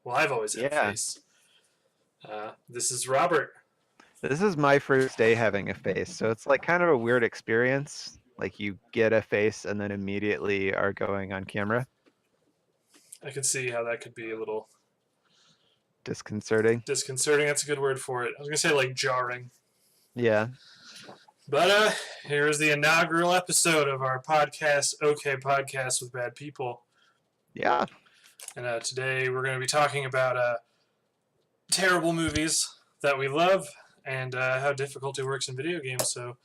Well, I've always had a Yeah, face. This is Robert. this is my first day having a face, so it's like kind of a weird experience. Like you get a face and then immediately are going on camera. I can see how that could be a little Disconcerting. disconcerting. That's a good word for it. I was gonna say like jarring. Yeah. But here's the inaugural episode of our podcast, OK Podcast with Bad People. Yeah. And today we're going to be talking about terrible movies that we love and how difficulty works in video games. So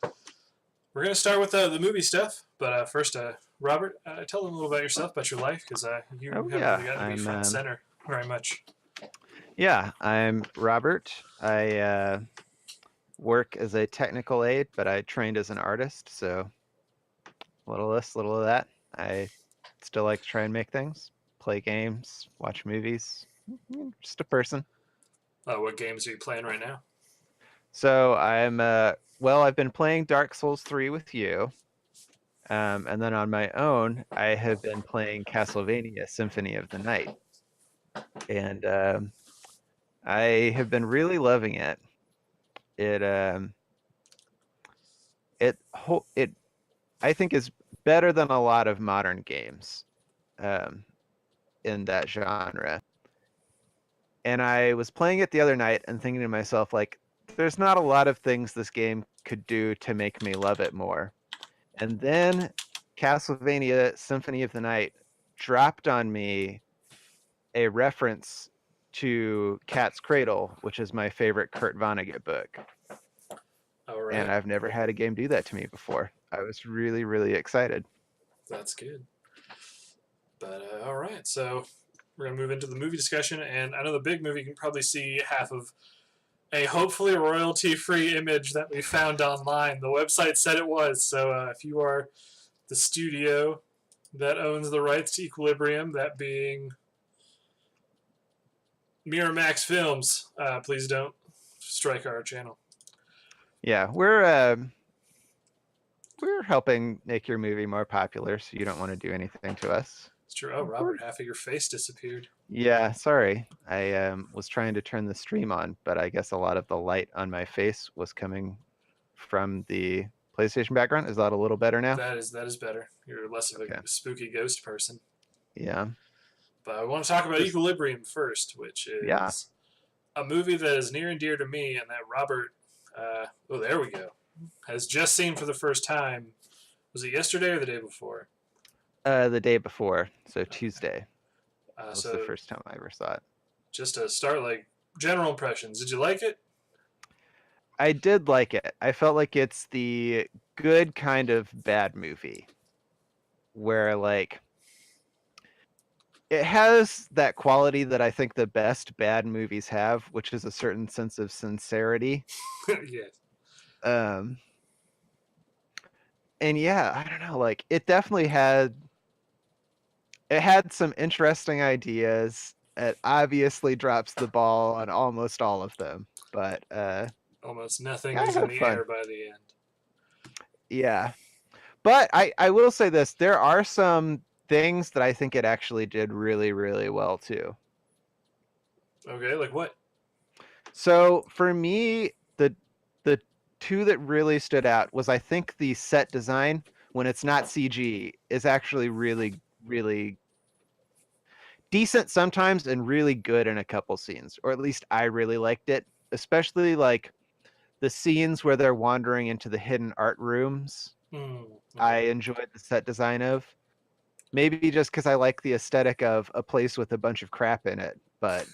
we're going to start with the movie stuff. But first, Robert, tell them a little about yourself, about your life, because you Oh haven't yeah. really gotten to be front and center very much. I'm Robert. I work as a technical aide, but I trained as an artist, so a little of this, little of that. I still like to try and make things, play games, watch movies. Just a person. What games are you playing right now? So I've been playing Dark Souls 3 with you. And then on my own, I have been playing Castlevania Symphony of the Night. And I have been really loving it. It I think is better than a lot of modern games in that genre. And I was playing it the other night and thinking to myself, like, there's not a lot of things this game could do to make me love it more. And then Castlevania Symphony of the Night dropped on me a reference to Cat's Cradle, which is my favorite Kurt Vonnegut book. All right. And I've never had a game do that to me before. I was really, really excited. That's good. But all right, so we're going to move into the movie discussion. And I know the big movie, you can probably see half of a hopefully royalty-free image that we found online. The website said it was. So if you are the studio that owns the rights to Equilibrium, that being Miramax Films, please don't strike our channel. Yeah, we're helping make your movie more popular, so you don't want to do anything to us. It's true. Oh, Robert, half of your face disappeared. Yeah, sorry. I was trying to turn the stream on, but I guess a lot of the light on my face was coming from the PlayStation background. Is that a little better now? That is better. You're less of a spooky ghost person. Yeah. But I want to talk about Equilibrium first, which is a movie that is near and dear to me, and that Robert, there we go, has just seen for the first time. Was it yesterday or the day before? The day before, so Tuesday. That was so the first time I ever saw it. Just to start, like, general impressions. Did you like it? I did like it. I felt like it's the good kind of bad movie where, like, it has that quality that I think the best bad movies have, which is a certain sense of sincerity. Yes. And yeah, I don't know, like it definitely had some interesting ideas. It obviously drops the ball on almost all of them, but almost nothing I is in had the fun. air by the end. Yeah. But I will say this, there are some things that I think it actually did really, really well too. Okay, like what? So for me, the two that really stood out was I think the set design, when it's not CG, is actually really, really decent sometimes and really good in a couple scenes, or at least I really liked it, especially like the scenes where they're wandering into the hidden art rooms. Okay. I enjoyed the set design of. Maybe just because I like the aesthetic of a place with a bunch of crap in it, but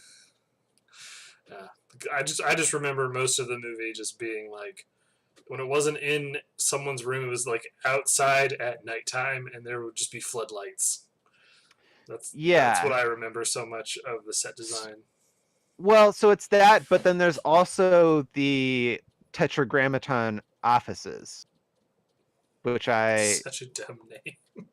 I just remember most of the movie just being like, when it wasn't in someone's room, it was like outside at nighttime, and there would just be floodlights. That's what I remember so much of the set design. Well, so it's that, but then there's also the Tetragrammaton offices, which such a dumb name.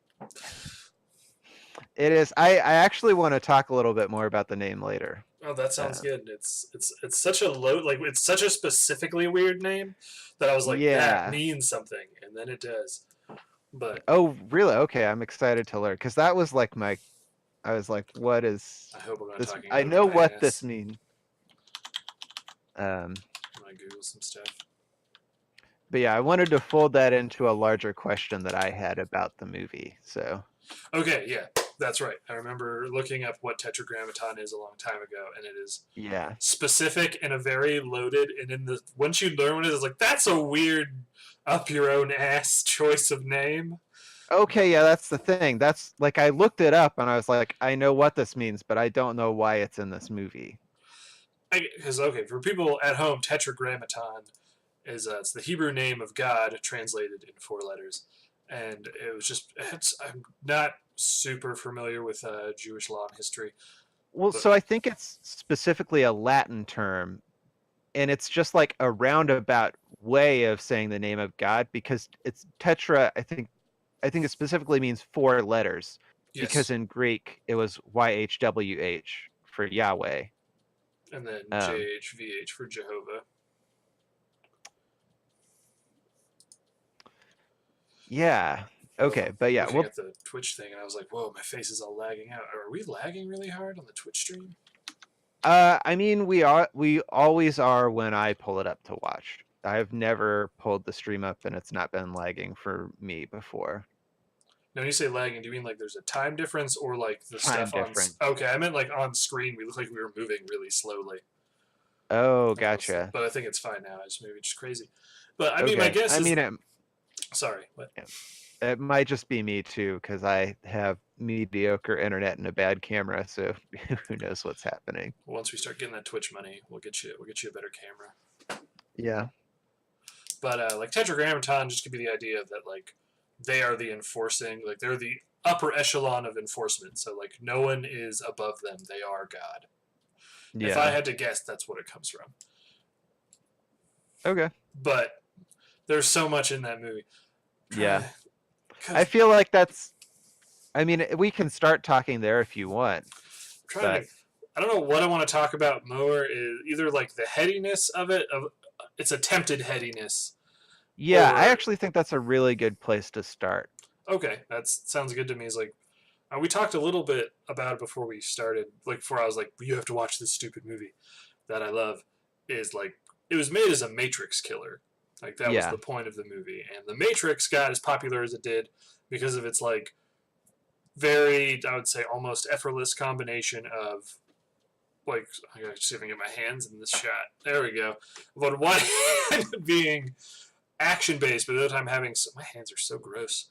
It is. I actually want to talk a little bit more about the name later. Oh, that sounds good. It's such a it's such a specifically weird name that I was like, that means something, and then it does. But oh, really? Okay, I'm excited to learn because that was like my I was like, what is I hope we're not this? talking I about know my what ass. this means. I'm gonna Google some stuff. But yeah, I wanted to fold that into a larger question that I had about the movie. So Okay, yeah, that's right. I remember looking up what Tetragrammaton is a long time ago, and it is yeah. specific and a very loaded. And in the once you learn what it is, like that's a weird up your own ass choice of name. Okay, yeah, that's the thing. That's like I looked it up and I was like, I know what this means, but I don't know why it's in this movie. Because okay, for people at home, Tetragrammaton is it's the Hebrew name of God translated in 4 letters, and it was just I'm not super familiar with Jewish law and history, Well, but so I think it's specifically a Latin term, and it's just like a roundabout way of saying the name of God because it's tetra. I think it specifically means 4 letters because yes, in Greek it was YHWH for Yahweh. and then Um, JHVH for Jehovah. yeah. Hold on, Okay, I'm but yeah, looking well, at the Twitch thing, and I was like, "Whoa, my face is all lagging out. Are we lagging really hard on the Twitch stream?" I mean, we always are when I pull it up to watch. I've never pulled the stream up and it's not been lagging for me before. Now, when you say lagging, do you mean like there's a time difference, or like the Time stuff on? difference. Okay, I meant like on screen. We look like we were moving really slowly. Oh, But gotcha. I think it's fine now. It's maybe just crazy. But I mean, my Okay. guess I is. mean, Sorry, what? it might just be me too, because I have mediocre internet and a bad camera, so who knows what's happening. Once we start getting that Twitch money, we'll get you. We'll get you a better camera. Yeah. But like Tetragrammaton just could be the idea that like they are the enforcing, like they're the upper echelon of enforcement. So like no one is above them. They are God. If I Yeah. had to guess, that's what it comes from. Okay. But there's so much in that movie. Yeah. Trying I to, feel like that's, I mean, we can start talking there if you want, trying but to. I don't know what I want to talk about more. Is either like the headiness of it, of its attempted headiness, yeah, I or actually think that's a really good place to start. okay, that sounds good to me. Is like we talked a little bit about it before we started. Like before, I was like, you have to watch this stupid movie that I love. Is like it was made as a Matrix killer. Like that was Yeah. the point of the movie, and the Matrix got as popular as it did because of its like very, I would say, almost effortless combination of like I gotta see if I can get my hands in this shot. There we go. But one hand being action based, but the other time having my hands are so gross.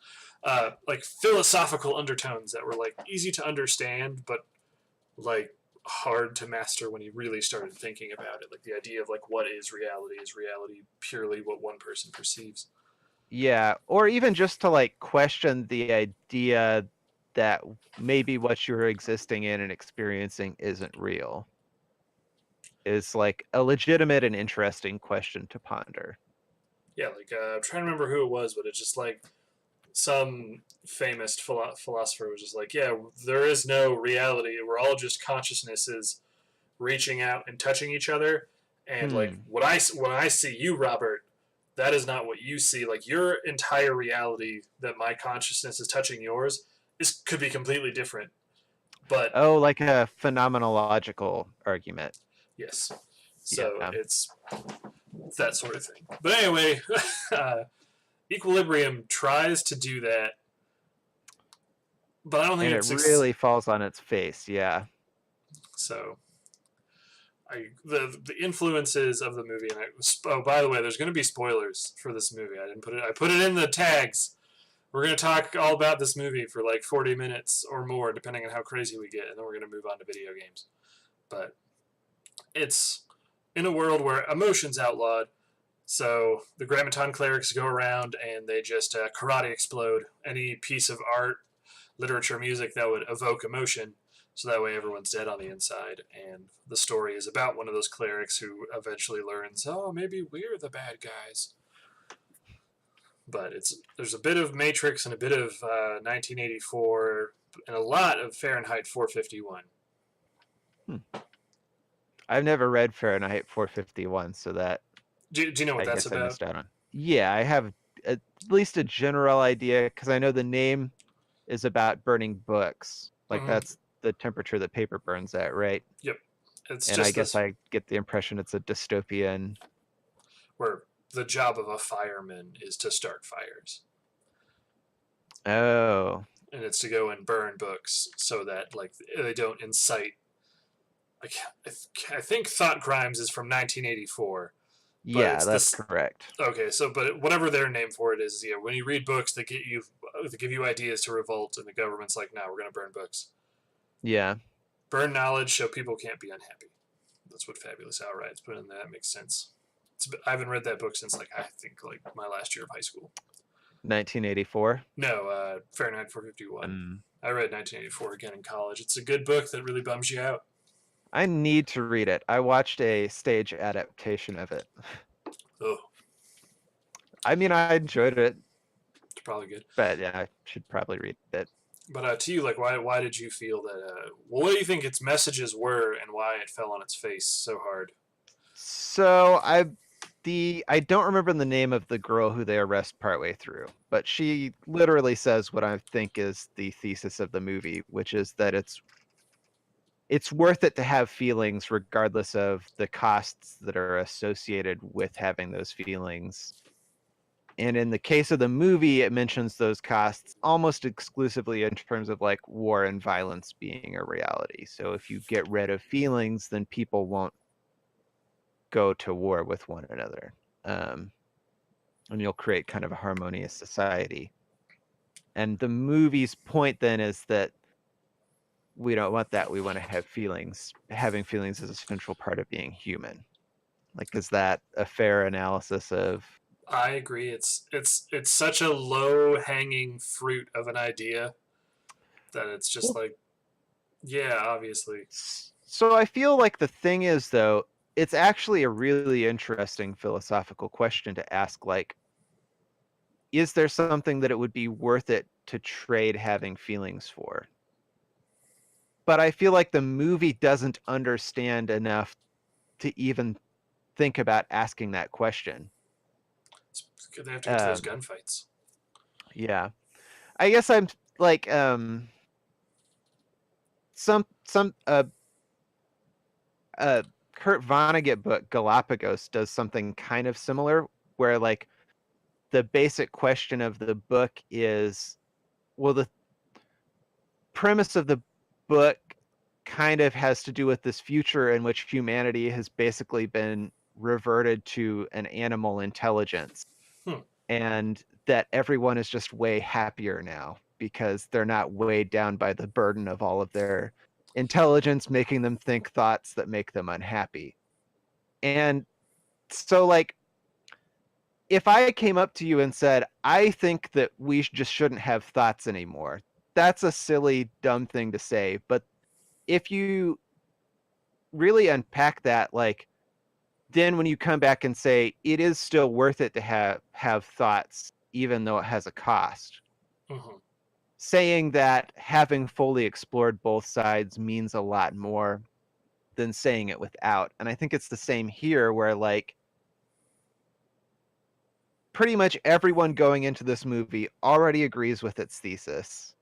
Like philosophical undertones that were like easy to understand, but like hard to master when you really started thinking about it. Like the idea of like what is reality? Is reality purely what one person perceives? Yeah, or even just to like question the idea that maybe what you're existing in and experiencing isn't real is like a legitimate and interesting question to ponder. Yeah, like I'm trying to remember who it was, but it's just like some famous philosopher was just like, yeah, there is no reality. We're all just consciousnesses reaching out and touching each other. And like Hmm. when I see you, Robert, that is not what you see. Like your entire reality that my consciousness is touching yours is could be completely different. But Oh, like a phenomenological argument. yes, so Yeah. it's that sort of thing. But anyway, Equilibrium tries to do that, but I don't think And it it's really falls on its face. Yeah. so. The influences of the movie, and oh, by the way, there's going to be spoilers for this movie. I didn't put it. I put it in the tags. We're going to talk all about this movie for like 40 minutes or more, depending on how crazy we get, and then we're going to move on to video games. But it's in a world where emotion's outlawed, so the Grammaton clerics go around and they just karate explode any piece of art, literature, music that would evoke emotion. So that way everyone's dead on the inside. And the story is about one of those clerics who eventually learns, oh, maybe we're the bad guys. But there's a bit of Matrix and a bit of 1984 and a lot of Fahrenheit 451. Hmm. I've never read Fahrenheit 451, so that Do you know what I that's guess I about? missed out on. Yeah, I have at least a general idea because I know the name is about burning books. Like Mm-hmm. the temperature that paper burns at, right? It's And just I guess this I get the impression it's a dystopian. where the job of a fireman is to start fires, Oh, and it's to go and burn books so that like they don't incite. Like I think Thought Crimes is from 1984, but yeah, it's that's this. correct. Okay, so but whatever their name for it is, yeah. When you read books, they give you ideas to revolt, and the government's like, "No, we're gonna burn books, Yeah. burn knowledge, so people can't be unhappy." That's what Fabulous Outrights put in there. That makes sense. I haven't read that book since like I think like my last year of high school. 1984. No, Fahrenheit 451. Mm. I read 1984 again in college. It's a good book that really bums you out. I need to read it. I watched a stage adaptation of it. Oh, I mean, I enjoyed it, it's probably good. but yeah, I should probably read it. But to you, like, why did you feel that? Well, what do you think its messages were, and why it fell on its face so hard? So I don't remember the name of the girl who they arrest partway through, but she literally says what I think is the thesis of the movie, which is that it's worth it to have feelings regardless of the costs that are associated with having those feelings. And in the case of the movie, it mentions those costs almost exclusively in terms of like war and violence being a reality. So if you get rid of feelings, then people won't go to war with one another. And you'll create kind of a harmonious society. And the movie's point then is that we don't want that. We want to have feelings. Having feelings is a central part of being human. Like, is that a fair analysis of? I agree. It's such a low hanging fruit of an idea that it's just like, yeah, obviously. So I feel like the thing is, though, it's actually a really interesting philosophical question to ask. Like, is there something that it would be worth it to trade having feelings for? But I feel like the movie doesn't understand enough to even think about asking that question. They have to get to those gunfights. Yeah. I guess I'm like some Kurt Vonnegut book Galapagos does something kind of similar where like the basic question of the book is, well, the premise of the book kind of has to do with this future in which humanity has basically been reverted to an animal intelligence. And that everyone is just way happier now because they're not weighed down by the burden of all of their intelligence making them think thoughts that make them unhappy. And so like if I came up to you and said, I think that we just shouldn't have thoughts anymore, that's a silly, dumb thing to say. But if you really unpack that, like, then when you come back and say it is still worth it to have thoughts, even though it has a cost, saying that having fully explored both sides means a lot more than saying it without. And I think it's the same here, where like pretty much everyone going into this movie already agrees with its thesis,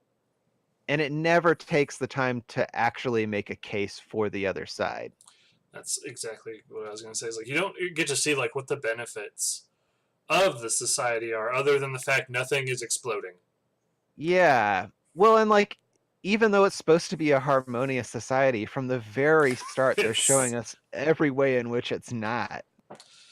and it never takes the time to actually make a case for the other side. That's exactly what I was going to say. Is like you don't get to see like what the benefits of the society are, other than the fact nothing is exploding. Yeah. Well, and like even though it's supposed to be a harmonious society, from the very start they're showing us every way in which it's not.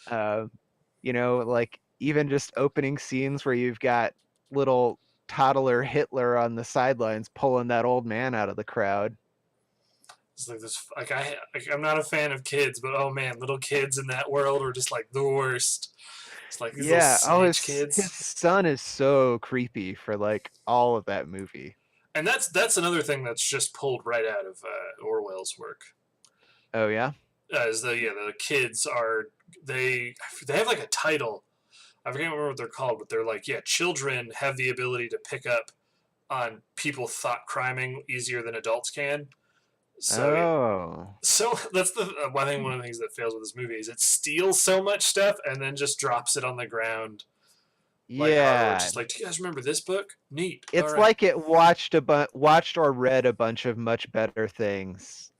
You know, like even just opening scenes where you've got little toddler Hitler on the sidelines pulling that old man out of the crowd. It's like this. I'm not a fan of kids, but oh man, little kids in that world are just like the worst. It's like these Yeah. little His kids. son is so creepy for like all of that movie. And that's another thing that's just pulled right out of Orwell's work. Oh yeah. Is the kids are they have like a title. I forget what they're called, but they're like children have the ability to pick up on people thought criming easier than adults can. So that's the one thing. One of the things that fails with this movie is it steals so much stuff and then just drops it on the ground lighthearted, or Yeah. just like, do you guys remember this book? Neat. All It's right. like it watched or read a bunch of much better things,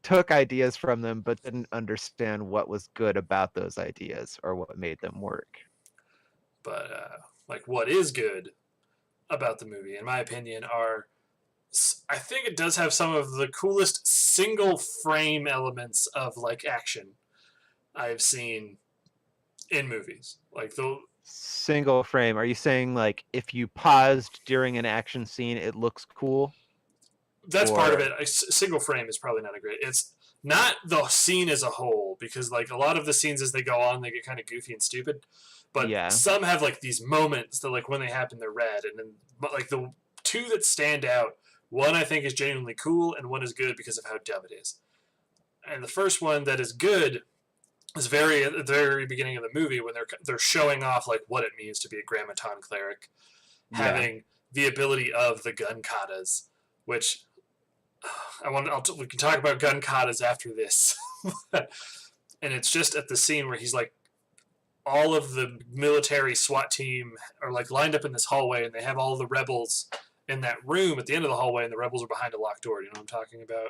took ideas from them, but didn't understand what was good about those ideas or what made them work. But like, what is good about the movie, in my opinion, are I think it does have some of the coolest single frame elements of like action I've seen in movies. Like the Single frame. Are you saying like if you paused during an action scene, it looks cool? that's part of Or it. A single frame is probably not a great. It's not the scene as a whole, because like a lot of the scenes as they go on, they get kind of goofy and stupid. But yeah, some have like these moments that like when they happen, they're rad. And then but like the two that stand out, one I think is genuinely cool, and one is good because of how dumb it is. And the first one that is good is very at the very beginning of the movie, when they're showing off like what it means to be a Grammaton cleric, yeah, having the ability of the gun katas, which we can talk about gun katas after this. And it's just at the scene where he's like, all of the military SWAT team are like lined up in this hallway, and they have all the rebels in that room at the end of the hallway, and the rebels are behind a locked door. You know what I'm talking about?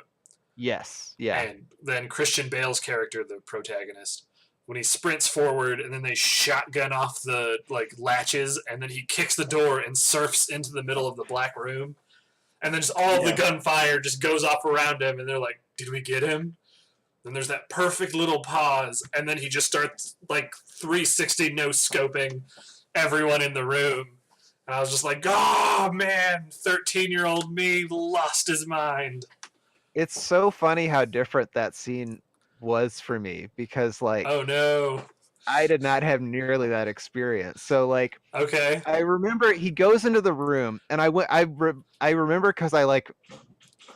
yes, yeah, And then Christian Bale's character, the protagonist, when he sprints forward and then they shotgun off the like latches, and then he kicks the door and surfs into the middle of the black room, and then just all of the yeah. gunfire just goes off around him, and they're like, "Did we get him?" Then there's that perfect little pause, and then he just starts like 360 no scoping everyone in the room. And I was just like, "Oh man, 13-year-old me lost his mind." It's so funny how different that scene was for me because like Oh no. I did not have nearly that experience. So like Okay. I remember he goes into the room and I remember because I like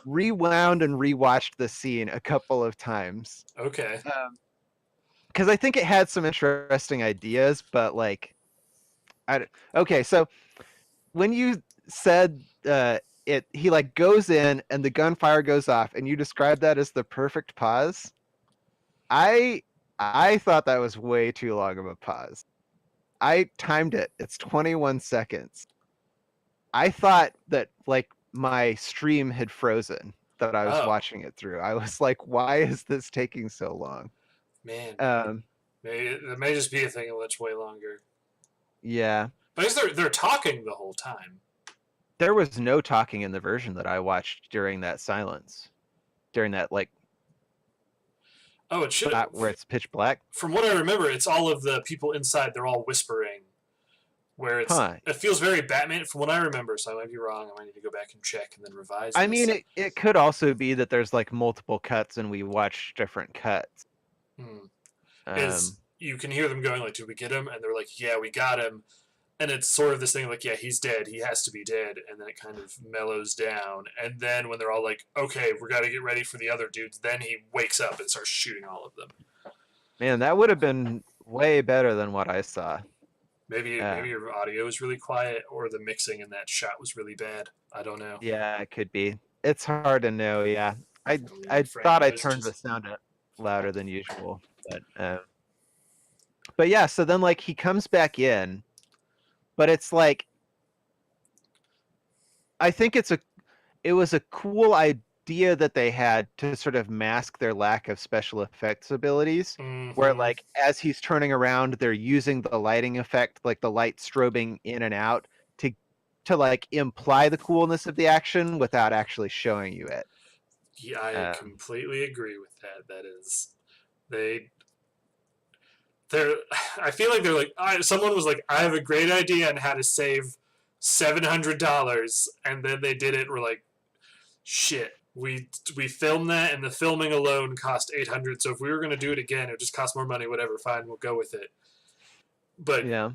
rewound and rewatched the scene a couple of times. Okay. Because I think it had some interesting ideas, but like okay, so when you said he like goes in and the gunfire goes off and you described that as the perfect pause, I thought that was way too long of a pause. I timed it. It's 21 seconds. I thought that like my stream had frozen that I was Oh watching it through. I was like, why is this taking so long? man, Um, it may just be a thing that's way longer. yeah. But I guess they're talking the whole time. There was no talking in the version that I watched during that silence. During that like Oh, it should. where it's pitch black. From what I remember, it's all of the people inside. They're all whispering. Where Huh. it feels very Batman from what I remember. So I might be wrong. I might need to go back and check and then revise I this. mean, it could also be that there's like multiple cuts and we watch different cuts. Is you can hear them going like, "Did we get him?" And they're like, "Yeah, we got him." And it's sort of this thing like, "Yeah, he's dead. He has to be dead." And then it kind of mellows down. And then when they're all like, "Okay, we got to get ready for the other dudes," then he wakes up and starts shooting all of them. Man, that would have been way better than what I saw. Maybe your audio was really quiet, or the mixing in that shot was really bad. I don't know. Yeah, it could be. It's hard to know. Yeah, I Frame thought I noise turned the just- sound up louder than usual, but yeah. So then like he comes back in, but it's like I think it was a cool idea that they had to sort of mask their lack of special effects abilities. Where Mhm. like as he's turning around, they're using the lighting effect, like the light strobing in and out, to like imply the coolness of the action without actually showing you it. Yeah, I completely agree with that. That is, they they're. I feel like they're like someone was like, "I have a great idea on how to save $700," and then they did it. We're like, "Shit, we filmed that, and the filming alone cost 800. So if we were gonna do it again, it would just cost more money. Whatever, fine, we'll go with it." But Yeah.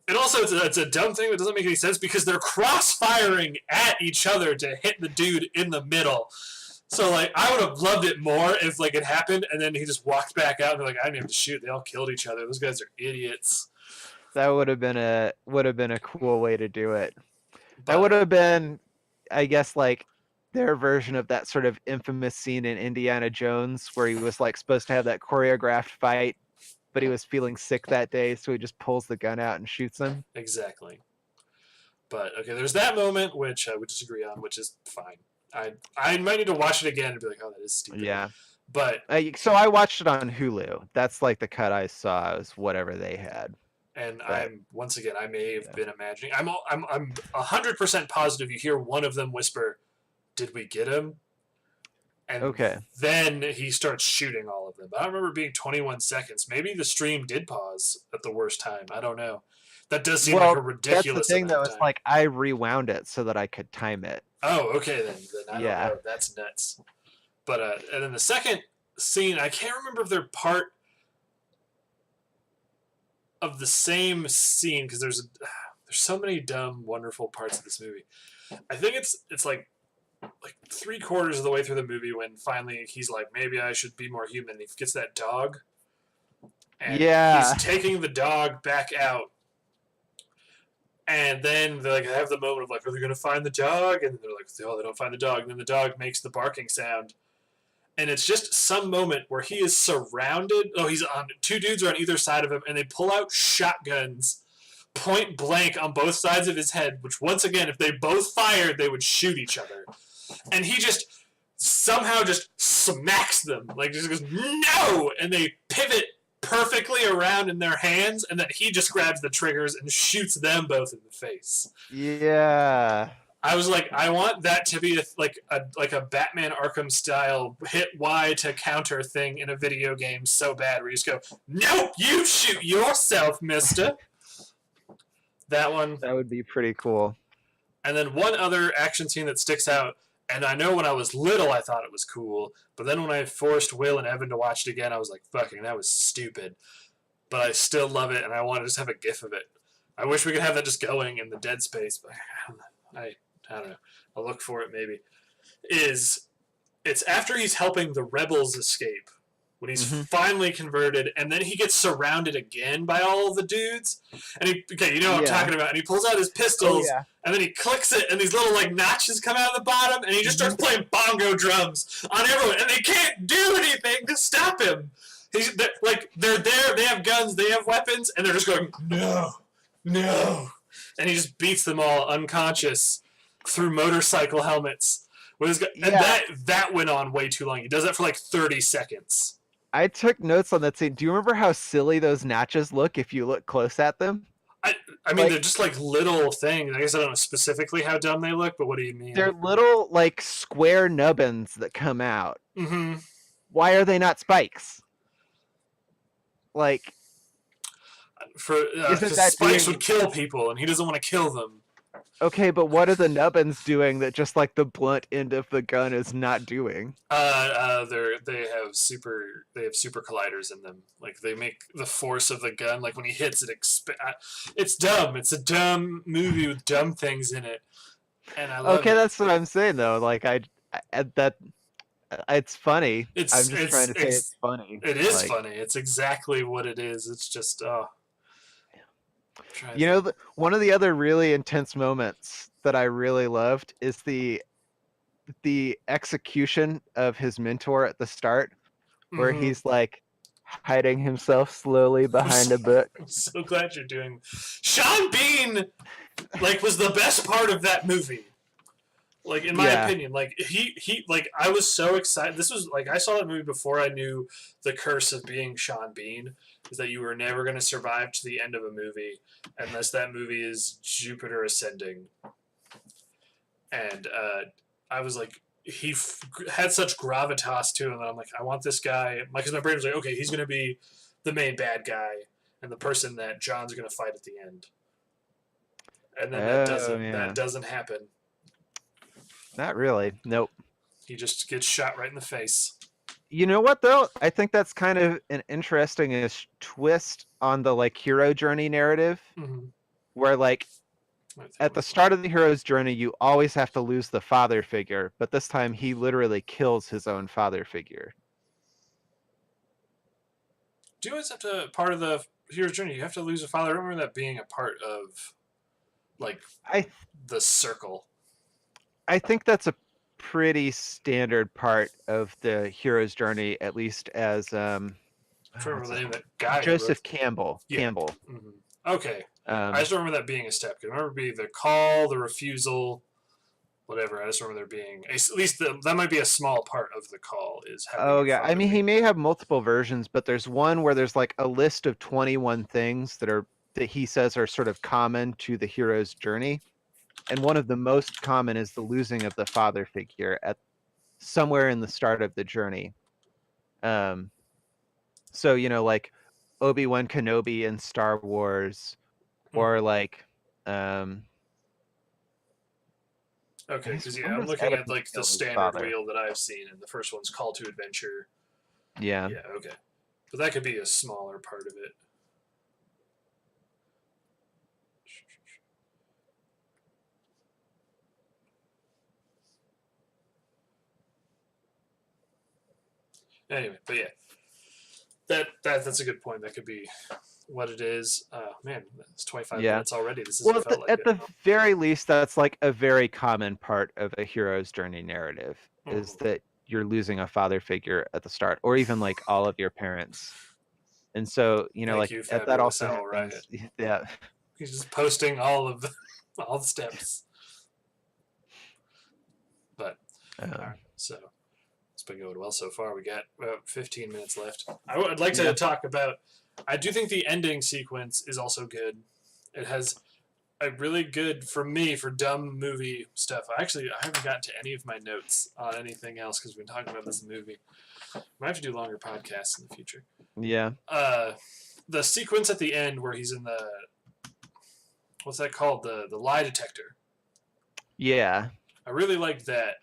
and also, it's a dumb thing that doesn't make any sense because they're cross-firing at each other to hit the dude in the middle. So, like, I would have loved it more if, like, it happened and then he just walked back out and they're like, I didn't have to shoot. They all killed each other. Those guys are idiots. That would have been a cool way to do it. That But, would have been, I guess, like their version of that sort of infamous scene in Indiana Jones where he was like supposed to have that choreographed fight but he was feeling sick that day, so he just pulls the gun out and shoots him. Exactly. But okay, there's that moment which I would disagree on, which is fine. I might need to watch it again and be like, oh, that is stupid. Yeah. But So I watched it on Hulu. That's like the cut I saw, was whatever they had. and But- I'm once again, I may have been imagining. I'm 100% positive. You hear one of them whisper, "Did we get him?" And Okay. then he starts shooting all of them. But I remember it being 21 seconds. Maybe the stream did pause at the worst time. I don't know. That does seem like a ridiculous. That's the thing, amount though. of It's time. like I rewound it so that I could time it. Oh, okay then. Then I Yeah. don't know. That's nuts. But and then the second scene, I can't remember if they're part of the same scene because there's so many dumb, wonderful parts of this movie. I think it's like 3/4 of the way through the movie when finally he's like, maybe I should be more human. He gets that dog, and Yeah. he's taking the dog back out. And then they have the moment of like, are they going to find the dog? And they're like, oh, they don't find the dog. And then the dog makes the barking sound. And it's just some moment where he is surrounded. Oh, he's on 2 dudes are on either side of him, and they pull out shotguns, point blank on both sides of his head. Which once again, if they both fired, they would shoot each other. And he just somehow just smacks them, like just goes no, and they pivot perfectly around in their hands, and then he just grabs the triggers and shoots them both in the face. Yeah. I was like, I want that to be like a Batman Arkham style hit Y to counter thing in a video game so bad, where you just go, nope, you shoot yourself, mister. That one. That would be pretty cool. And then one other action scene that sticks out, and I know when I was little I thought it was cool, but then when I forced Will and Evan to watch it again, I was like, fucking, that was stupid. But I still love it, and I want to just have a gif of it. I wish we could have that just going in the dead space, but I don't know. I'll look for it maybe. It's after he's helping the rebels escape, when he's finally converted, and then he gets surrounded again by all of the dudes. And you know what I'm talking about. And he pulls out his pistols, and then he clicks it, and these little like notches come out of the bottom, and he just starts playing bongo drums on everyone, and they can't do anything to stop him. They're there, they have guns, they have weapons, and they're just going, no, and he just beats them all unconscious through motorcycle helmets with his gun. And that went on way too long. He does that for like 30 seconds. I took notes on that scene. Do you remember how silly those notches look if you look close at them? I mean, they're just like little things. I guess I don't know specifically how dumb they look, but what do you mean? They're little like square nubbins that come out. Mm-hmm. Why are they not spikes? Like, because spikes would kill people, and he doesn't want to kill them. Okay, but what are the nubbins doing that just like the blunt end of the gun is not doing? They have super colliders in them. Like they make the force of the gun, like when he hits it, it's dumb. It's a dumb movie with dumb things in it, and I love it. That's what I'm saying though. Like it's funny. I'm just trying to say it's funny. It is funny. It's exactly what it is. It's just one of the other really intense moments that I really loved is the execution of his mentor at the start, where he's like hiding himself slowly behind a book. I'm so glad you're doing. Sean Bean, was the best part of that movie. In my opinion, he I was so excited. This was I saw that movie before I knew the curse of being Sean Bean, is that you were never going to survive to the end of a movie unless that movie is Jupiter Ascending. And I was like, he had such gravitas to him that I'm like, I want this guy, because my brain was like, okay, he's going to be the main bad guy and the person that John's going to fight at the end. And then that doesn't happen. Not really. Nope. He just gets shot right in the face. You know what though? I think that's kind of an interesting twist on the hero journey narrative, where at the start of the hero's journey, you always have to lose the father figure, but this time he literally kills his own father figure. Do you always have to, part of the hero's journey, you have to lose a father? I remember that being a part of the circle. I think that's a pretty standard part of the hero's journey, at least as I'm trying to remember the name of that guy. Joseph Campbell. Yeah. Campbell. Okay. I just don't remember that being a step. I remember being the call, the refusal, whatever. I just remember there being at least that might be a small part of the call is having. Oh yeah, I mean he may have multiple versions, but there's one where there's like a list of 21 things that he says are sort of common to the hero's journey, and one of the most common is the losing of the father figure at somewhere in the start of the journey. So like Obi-Wan Kenobi in Star Wars, or like Okay, because one I'm was looking Adam at like the Sandler's standard father. wheel that I've seen, and the first one's Call to Adventure. Yeah. Yeah, okay. But that could be a smaller part of it. Anyway, but yeah, that's a good point. That could be what it is. Man, it's 25 Yeah. minutes already. This Well, hasn't felt like at it. the very least, that's like a very common part of a hero's journey narrative is Mhm. that you're losing a father figure at the start, or even like all of your parents. And so, Thank like you, that Fabulous also Owl Riot. happens. Yeah. He's just posting all of all the steps. But all right, so it's been going well so far. We got about 15 minutes left. I'd like to talk about. I do think the ending sequence is also good. It has a really good for me for dumb movie stuff. I haven't gotten to any of my notes on anything else because we've been talking about this movie. Might have to do longer podcasts in the future. Yeah. The sequence at the end where he's in the what's that called, the lie detector. Yeah. I really liked that.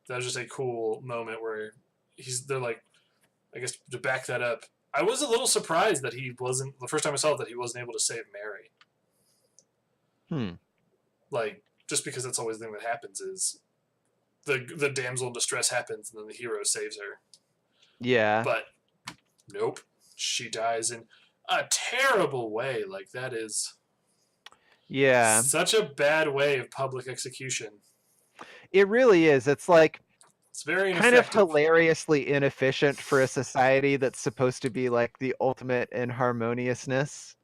That was just a cool moment where they're like, I guess to back that up, I was a little surprised that he wasn't the first time I saw it that he wasn't able to save Mary. Like, just because that's always the thing that happens is the damsel in distress happens and then the hero saves her. Yeah. But nope, she dies in a terrible way. Like, that is such a bad way of public execution. It really is. It's like it's very kind of hilariously inefficient for a society that's supposed to be like the ultimate in harmoniousness.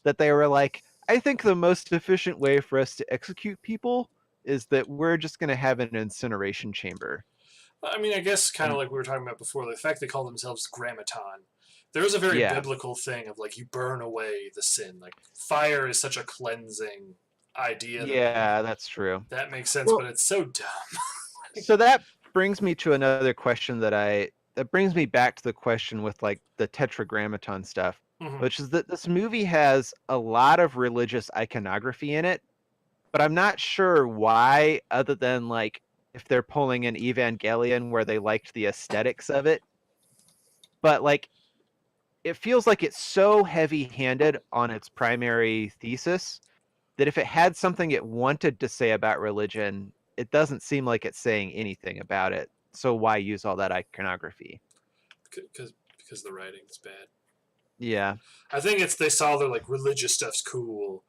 That they were like, I think the most efficient way for us to execute people is that we're just going to have an incineration chamber. I mean, I guess kind of like we were talking about before, the fact they call themselves Grammaton. There's a very biblical thing of like you burn away the sin. Like fire is such a cleansing idea. Yeah, that's true. That makes sense, but it's so dumb. So that brings me to another question that brings me back to the question with like the Tetragrammaton stuff, which is that this movie has a lot of religious iconography in it, but I'm not sure why, other than like if they're pulling an Evangelion where they liked the aesthetics of it. But like it feels like it's so heavy-handed on its primary thesis that if it had something it wanted to say about religion, it doesn't seem like it's saying anything about it. So why use all that iconography? Because the writing's bad. Yeah. I think they saw their like religious stuff's cool.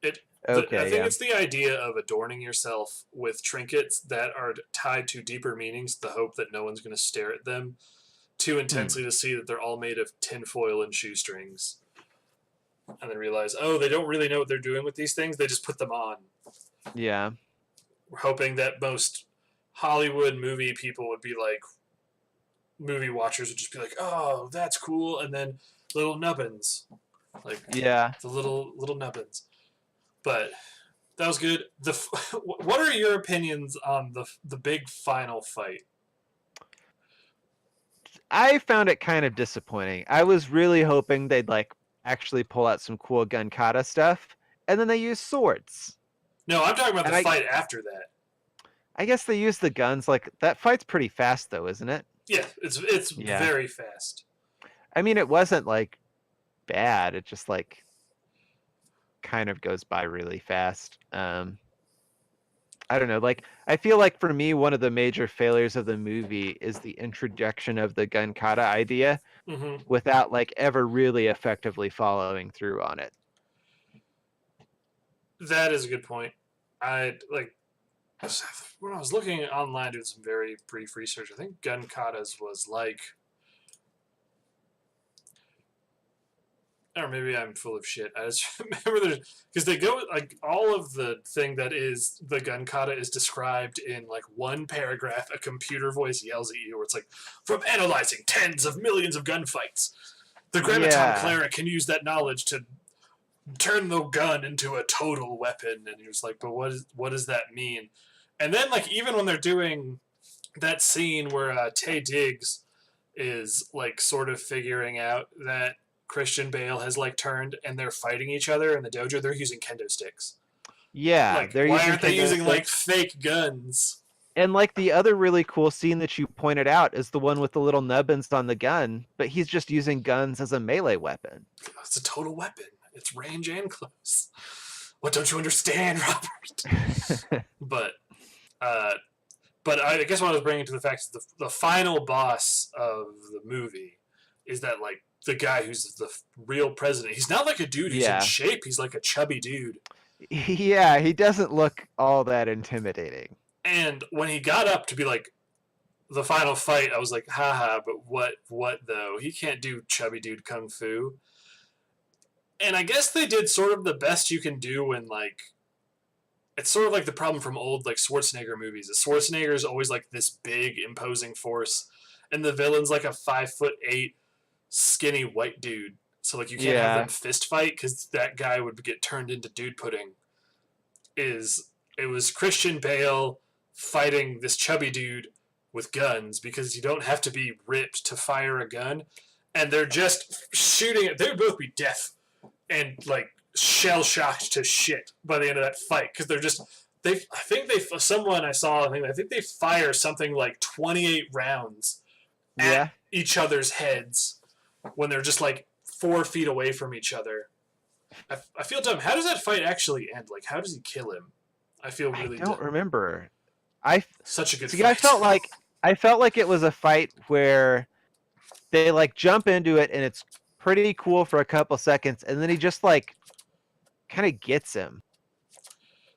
I think it's the idea of adorning yourself with trinkets that are tied to deeper meanings, the hope that no one's going to stare at them too intensely to see that they're all made of tinfoil and shoestrings. And then realize, oh, they don't really know what they're doing with these things. They just put them on. Yeah. We're hoping that most Hollywood movie people would be like, movie watchers would just be like, oh, that's cool. And then little nubbins. Like, the little nubbins. But that was good. What are your opinions on the big final fight? I found it kind of disappointing. I was really hoping they'd like actually pull out some cool gun kata stuff, and then they use swords. No, I'm talking about the fight after that. I guess they use the guns. Like that fight's pretty fast, though, isn't it? Yeah, it's very fast. I mean, it wasn't like bad. It just like kind of goes by really fast. I don't know. Like, I feel like for me, one of the major failures of the movie is the introduction of the gun kata idea without like ever really effectively following through on it. That is a good point. When I was looking online doing some very brief research, I think gun katas was like or maybe I'm full of shit. I just remember because they go like all of the thing that is the gun kata is described in like one paragraph. A computer voice yells at you, where it's like, from analyzing tens of millions of gunfights, the Grammaton Yeah. cleric can use that knowledge to turn the gun into a total weapon. And you're just like, but what does that mean? And then like even when they're doing that scene where Tay Diggs is like sort of figuring out that Christian Bale has like turned and they're fighting each other in the dojo, they're using kendo sticks. Yeah, Like, they're why using aren't they kendo using like sticks. fake guns? And like the other really cool scene that you pointed out is the one with the little nubbins on the gun, but he's just using guns as a melee weapon. It's a total weapon. It's range and close. What don't you understand, Robert? But uh, but I guess what I was bringing to the fact is the final boss of the movie is that like the guy who's the real president. He's not like a dude who's in Yeah. shape. He's like a chubby dude. Yeah, he doesn't look all that intimidating. And when he got up to be like the final fight, I was like, haha, but what though? He can't do chubby dude kung fu. And I guess they did sort of the best you can do when like it's sort of like the problem from old like Schwarzenegger movies. Schwarzenegger is always like this big imposing force, and the villain's like a 5'8" skinny white dude. So like you can't have Yeah. them fist fight because that guy would get turned into dude pudding. It was Christian Bale fighting this chubby dude with guns because you don't have to be ripped to fire a gun, and they're just shooting it. They would both be deaf and like shell shocked to shit by the end of that fight because they're just I think someone I saw I think they fire something like 28 rounds at Yeah. each other's heads when they're just like 4 feet away from each other. I feel dumb. How does that fight actually end? Like, how does he kill him? I feel really I don't dumb. remember. Such a good See, fight. I felt like it was a fight where they like jump into it and it's pretty cool for a couple seconds, and then he just like kind of gets him.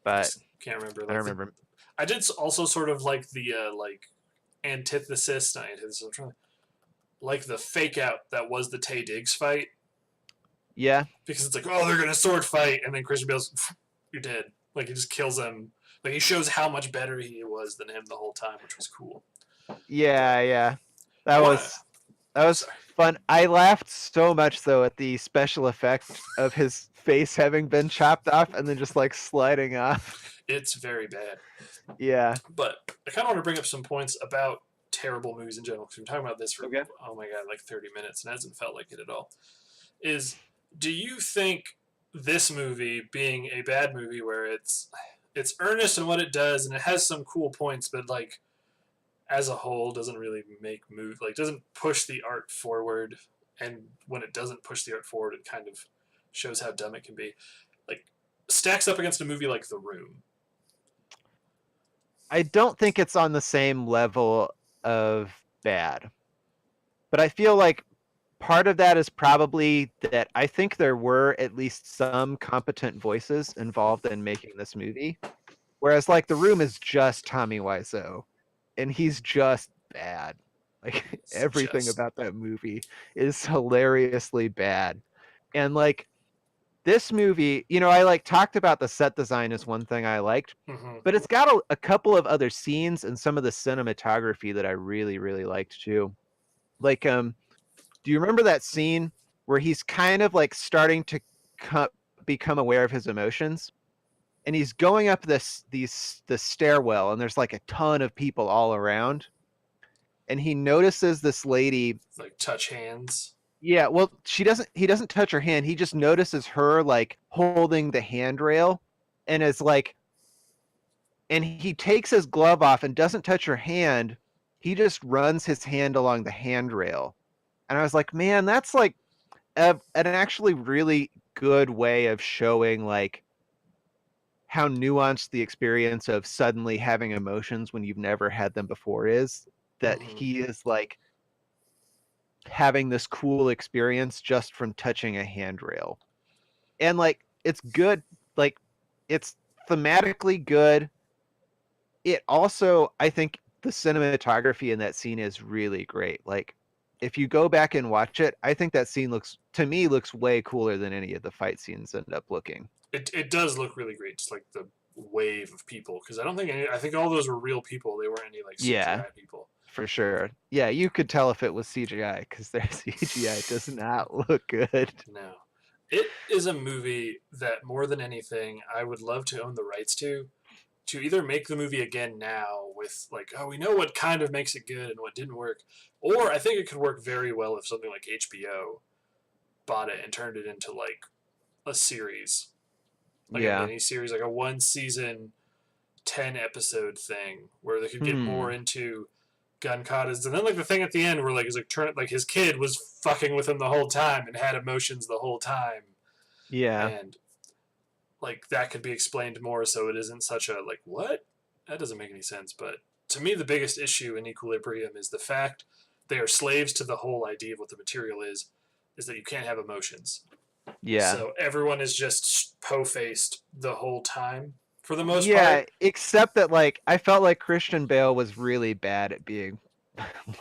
But Can't remember. I don't remember. I did also sort of like the like antithesis, not antithesis. I'm trying to, like the fake out that was the Tay Diggs fight Yeah. because it's like, oh, they're gonna sword fight, and then Christian Bale's you're dead. Like he just kills him. Like he shows how much better he was than him the whole time, which was cool. Yeah. That was Sorry. fun. I laughed so much though at the special effect of his face having been chopped off and then just like sliding off. It's very bad. Yeah. But I kind of want to bring up some points about terrible movies in general because we've been talking about this for Okay. oh my god, like 30 minutes and it hasn't felt like it at all. Do you think this movie being a bad movie where it's earnest in what it does and it has some cool points, but like as a whole doesn't really doesn't push the art forward, and when it doesn't push the art forward, it kind of shows how dumb it can be. Like stacks up against a movie like The Room. I don't think it's on the same level of bad. But I feel like part of that is probably that I think there were at least some competent voices involved in making this movie. Whereas like The Room is just Tommy Wiseau, and he's just bad. Like everything about that movie is hilariously bad. And like this movie, I like talked about the set design as one thing I liked, but it's got a couple of other scenes and some of the cinematography that I really, really liked too. Like, do you remember that scene where he's kind of like starting to become aware of his emotions? And he's going up the stairwell, and there's like a ton of people all around. And he notices this lady. Like touch hands. Yeah, well, he doesn't touch her hand. He just notices her like holding the handrail and is like, and he takes his glove off and doesn't touch her hand. He just runs his hand along the handrail. And I was like, man, that's like an actually really good way of showing like how nuanced the experience of suddenly having emotions when you've never had them before is. That he is like having this cool experience just from touching a handrail. And like it's good, like it's thematically good. It also, I think the cinematography in that scene is really great. Like if you go back and watch it, I think that scene looks way cooler than any of the fight scenes end up looking. It does look really great, just like the wave of people. Because I think all those were real people. They weren't any like Yeah, CGI people. for sure. Yeah, you could tell if it was CGI because their CGI does not look good. No, it is a movie that more than anything I would love to own the rights to either make the movie again now with like, oh, we know what kind of makes it good and what didn't work, or I think it could work very well if something like HBO bought it and turned it into like a series, like a Yeah. mini series, like a 1 season, 10 episode thing where they could get more Hmm. into gun katas. And then like the thing at the end where like his kid was fucking with him the whole time and had emotions the whole time, Yeah. and like that could be explained more so it isn't such a like what, that doesn't make any sense. But to me the biggest issue in Equilibrium is the fact they are slaves to the whole idea of what the material is that you can't have emotions. Yeah. So everyone is just po-faced the whole time for the most Yeah, part. except that like I felt like Christian Bale was really bad at being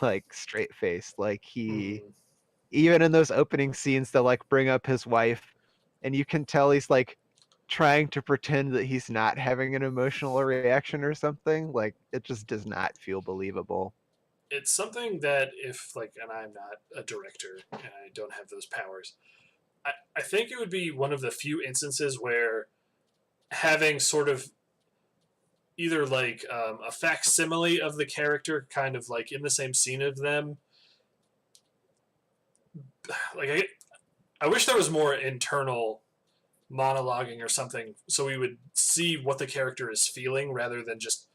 like straight faced. Like he Mm, even in those opening scenes they'll like bring up his wife and you can tell he's like trying to pretend that he's not having an emotional reaction or something. Like it just does not feel believable. it's something that if like, and I'm not a director and I don't have those powers, I think it would be one of the few instances where having sort of either like a facsimile of the character kind of like in the same scene of them, like I wish there was more internal monologuing or something so we would see what the character is feeling rather than just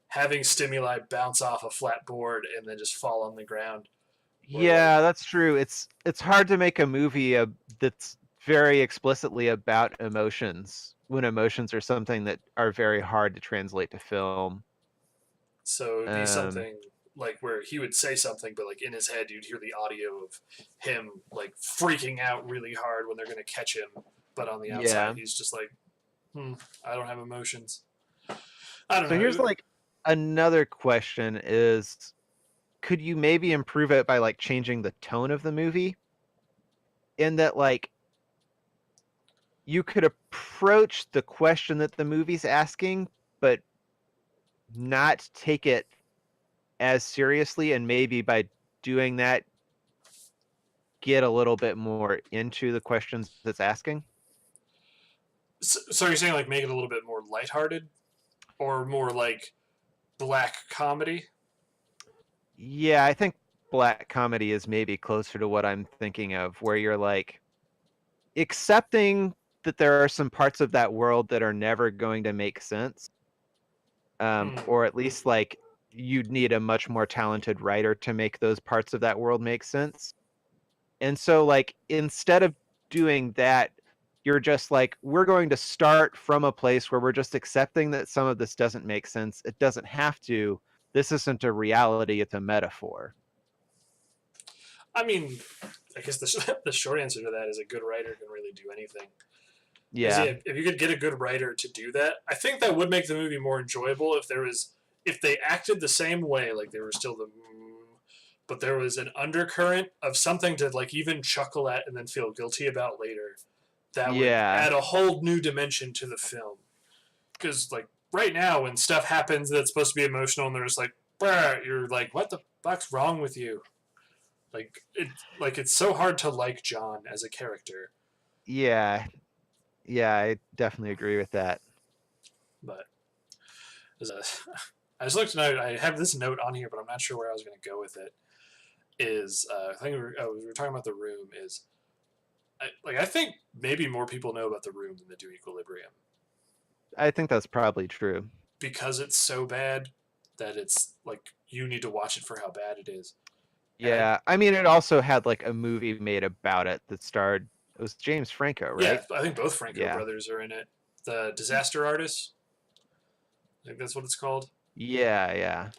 having stimuli bounce off a flat board and then just fall on the ground or like Yeah, that's true. It's hard to make a movie that's very explicitly about emotions when emotions are something that are very hard to translate to film. so it'd be Um, something like where he would say something but like in his head you'd hear the audio of him like freaking out really hard when they're going to catch him, but on the outside yeah. he's just like, I don't have emotions. I don't So know. here's like another question is could you maybe improve it by like changing the tone of the movie in that like you could approach the question that the movie's asking but not take it as seriously and maybe by doing that get a little bit more into the questions that's asking. So you're saying like make it a little bit more lighthearted or more like black comedy? Yeah, I think black comedy is maybe closer to what I'm thinking of, where you're like accepting that there are some parts of that world that are never going to make sense, Mm. or at least like you'd need a much more talented writer to make those parts of that world make sense. And so, like, instead of doing that, you're just like, we're going to start from a place where we're just accepting that some of this doesn't make sense. It doesn't have to. This isn't a reality, it's a metaphor. I mean, I guess the short answer to that is a good writer can really do anything. Because Yeah. yeah, if you could get a good writer to do that, I think that would make the movie more enjoyable if they acted the same way, like they were still but there was an undercurrent of something to like even chuckle at and then feel guilty about later. That would Yeah. add a whole new dimension to the film. Because like right now, when stuff happens that's supposed to be emotional, and they're just like, you're like, what the fuck's wrong with you? It's so hard to like John as a character, Yeah. Yeah, I definitely agree with that. but as a, I just looked and I have this note on here, but I'm not sure where I was going to go with it. Is I think we were talking about the room. I think maybe more people know about the room than they do Equilibrium I think that's probably true. because it's so bad that it's like you need to watch it for how bad it is. And Yeah. I mean, it also had like a movie made about it that starred, it was James Franco, yeah, right? I think both Franco Yeah. brothers are in it. The Disaster Artist, I think that's what it's called. Yeah. Yeah.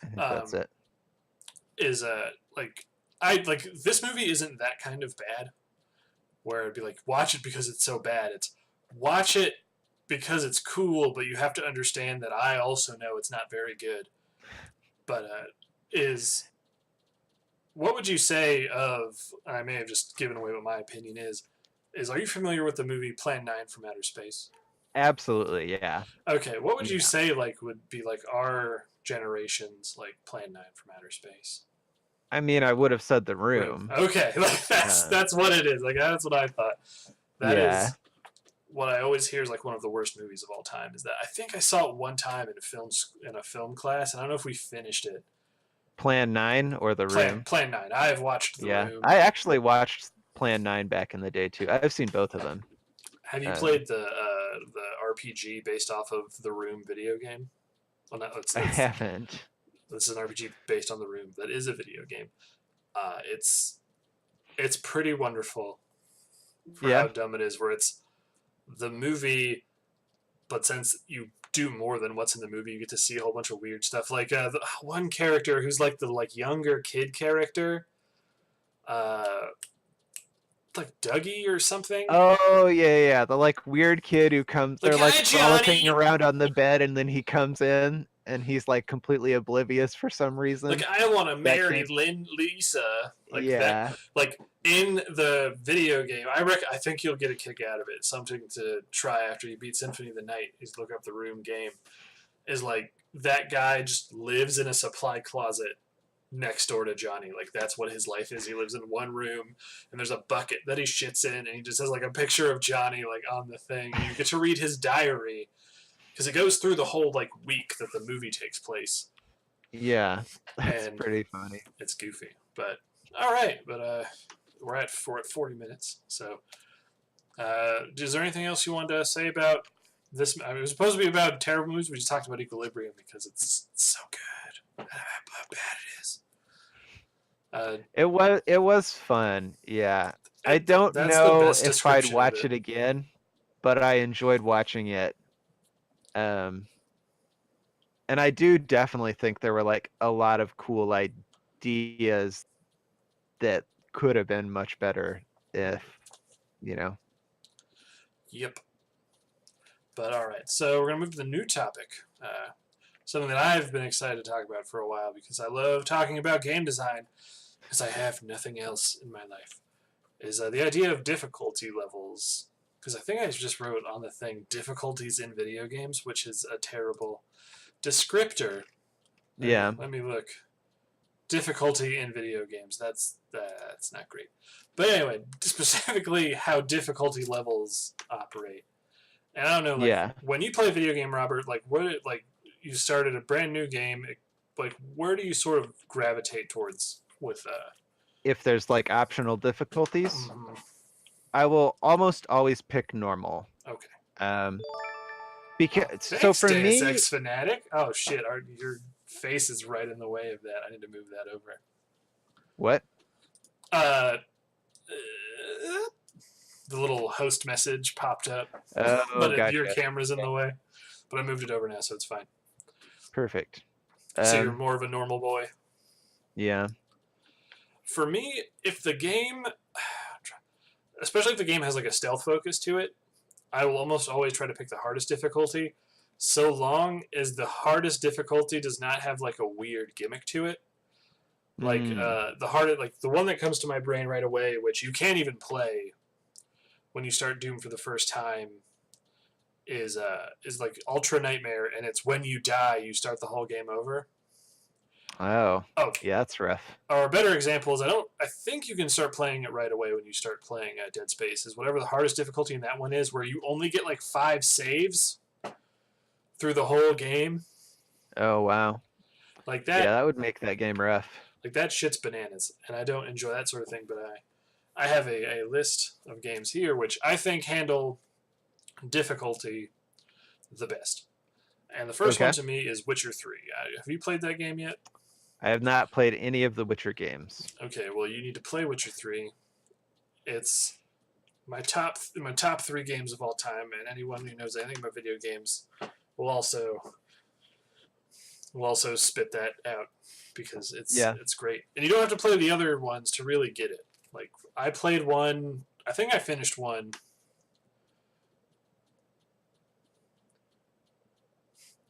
I think that's Um, it. is like I like this movie isn't that kind of bad where it'd be like watch it because it's so bad. It's watch it because it's cool, but you have to understand that I also know it's not very good. But is what would you say of? I may have just given away what my opinion is. Are you familiar with the movie Plan 9 from Outer Space? Absolutely, yeah. Okay, what would you Yeah. say like would be like our generation's like Plan 9 from Outer Space? I mean, I would have said The Room. Room. Okay, like Uh, that's what it is. Like that's what I thought. That yeah. is what I always hear is like one of the worst movies of all time. Is that I think I saw it one time in a film class, and I don't know if we finished it. Plan 9 or The Room. Plan 9. I have watched The Yeah. Room. I actually watched Plan 9 back in the day too. I've seen both of them. Have you Um, played the RPG based off of the Room video game? Well, no, I haven't. this is an RPG based on the Room. That is a video game. It's pretty wonderful for Yeah. how dumb it is. Where it's the movie, but since you do more than what's in the movie, you get to see a whole bunch of weird stuff. Like the one character who's like the like younger kid character, uh, like Dougie or something. Oh yeah. The like weird kid who comes. Like, They're like "Hi, frolicking Johnny!" around on the bed, and then he comes in, and he's like completely oblivious for some reason. Like I want to That marry kid. Lisa. Like that. Yeah. Like in the video game, I think you'll get a kick out of it. Something to try after you beat Symphony of the Night is look up the Room game. Is like that guy just lives in a supply closet next door to Johnny. Like that's what his life is. He lives in one room, and there's a bucket that he shits in, and he just has like a picture of Johnny like on the thing. And you get to read his diary because it goes through the whole like week that the movie takes place. Yeah. That's And pretty funny. it's goofy, but all right. But we're at 40 minutes. So, is there anything else you wanted to say about this? I mean, it was supposed to be about terrible movies. We just talked about Equilibrium because it's so good. How bad it is. It was fun. Yeah. I don't That's the know best if I'd description of watch it. it again, but I enjoyed watching it. And I do definitely think there were like a lot of cool ideas that could have been much better if, you know. Yep. But all right, so we're gonna move to the new topic. Something that I've been excited to talk about for a while because I love talking about game design because I have nothing else in my life. Is the idea of difficulty levels? Because I think I just wrote on the thing difficulties in video games, which is a terrible descriptor. Yeah. Let me look. Difficulty in video games. That's not great. But anyway, specifically how difficulty levels operate. And I don't know, like Yeah. when you play a video game, Robert, like you started a brand new game, like where do you sort of gravitate towards with If there's like optional difficulties, mhm. I will almost always pick normal. Okay. Because so Thanks, for Deus me, Ex Fanatic. Oh shit, your face is right in the way of that. I need to move that over. what? Uh, the little host message popped up, Oh, but your gotcha. camera's in the way. But I moved it over now, so it's fine. Perfect. So you're more of a normal boy. Yeah. For me, if the game, especially if the game has like a stealth focus to it, I will almost always try to pick the hardest difficulty, so long as the hardest difficulty does not have like a weird gimmick to it. Like the one that comes to my brain right away, which you can't even play when you start Doom for the first time, is like Ultra Nightmare, and it's when you die, you start the whole game over. Oh. Oh, Yeah, that's rough. or a better example is I think you can start playing it right away when you start playing Dead Space. Is whatever the hardest difficulty in that one is, where you only get like 5 saves through the whole game. Oh wow. Like that. Yeah, that would make that game rough. Like that shit's bananas, and I don't enjoy that sort of thing. But I have a list of games here which I think handle difficulty the best. And the first one to me is Witcher 3. Have you played that game yet? I have not played any of the Witcher games. Okay, well you need to play Witcher 3. It's my top 3 games of all time, and anyone who knows anything about video games will also spit that out because it's great. And you don't have to play the other ones to really get it. Like I played one, I think I finished one.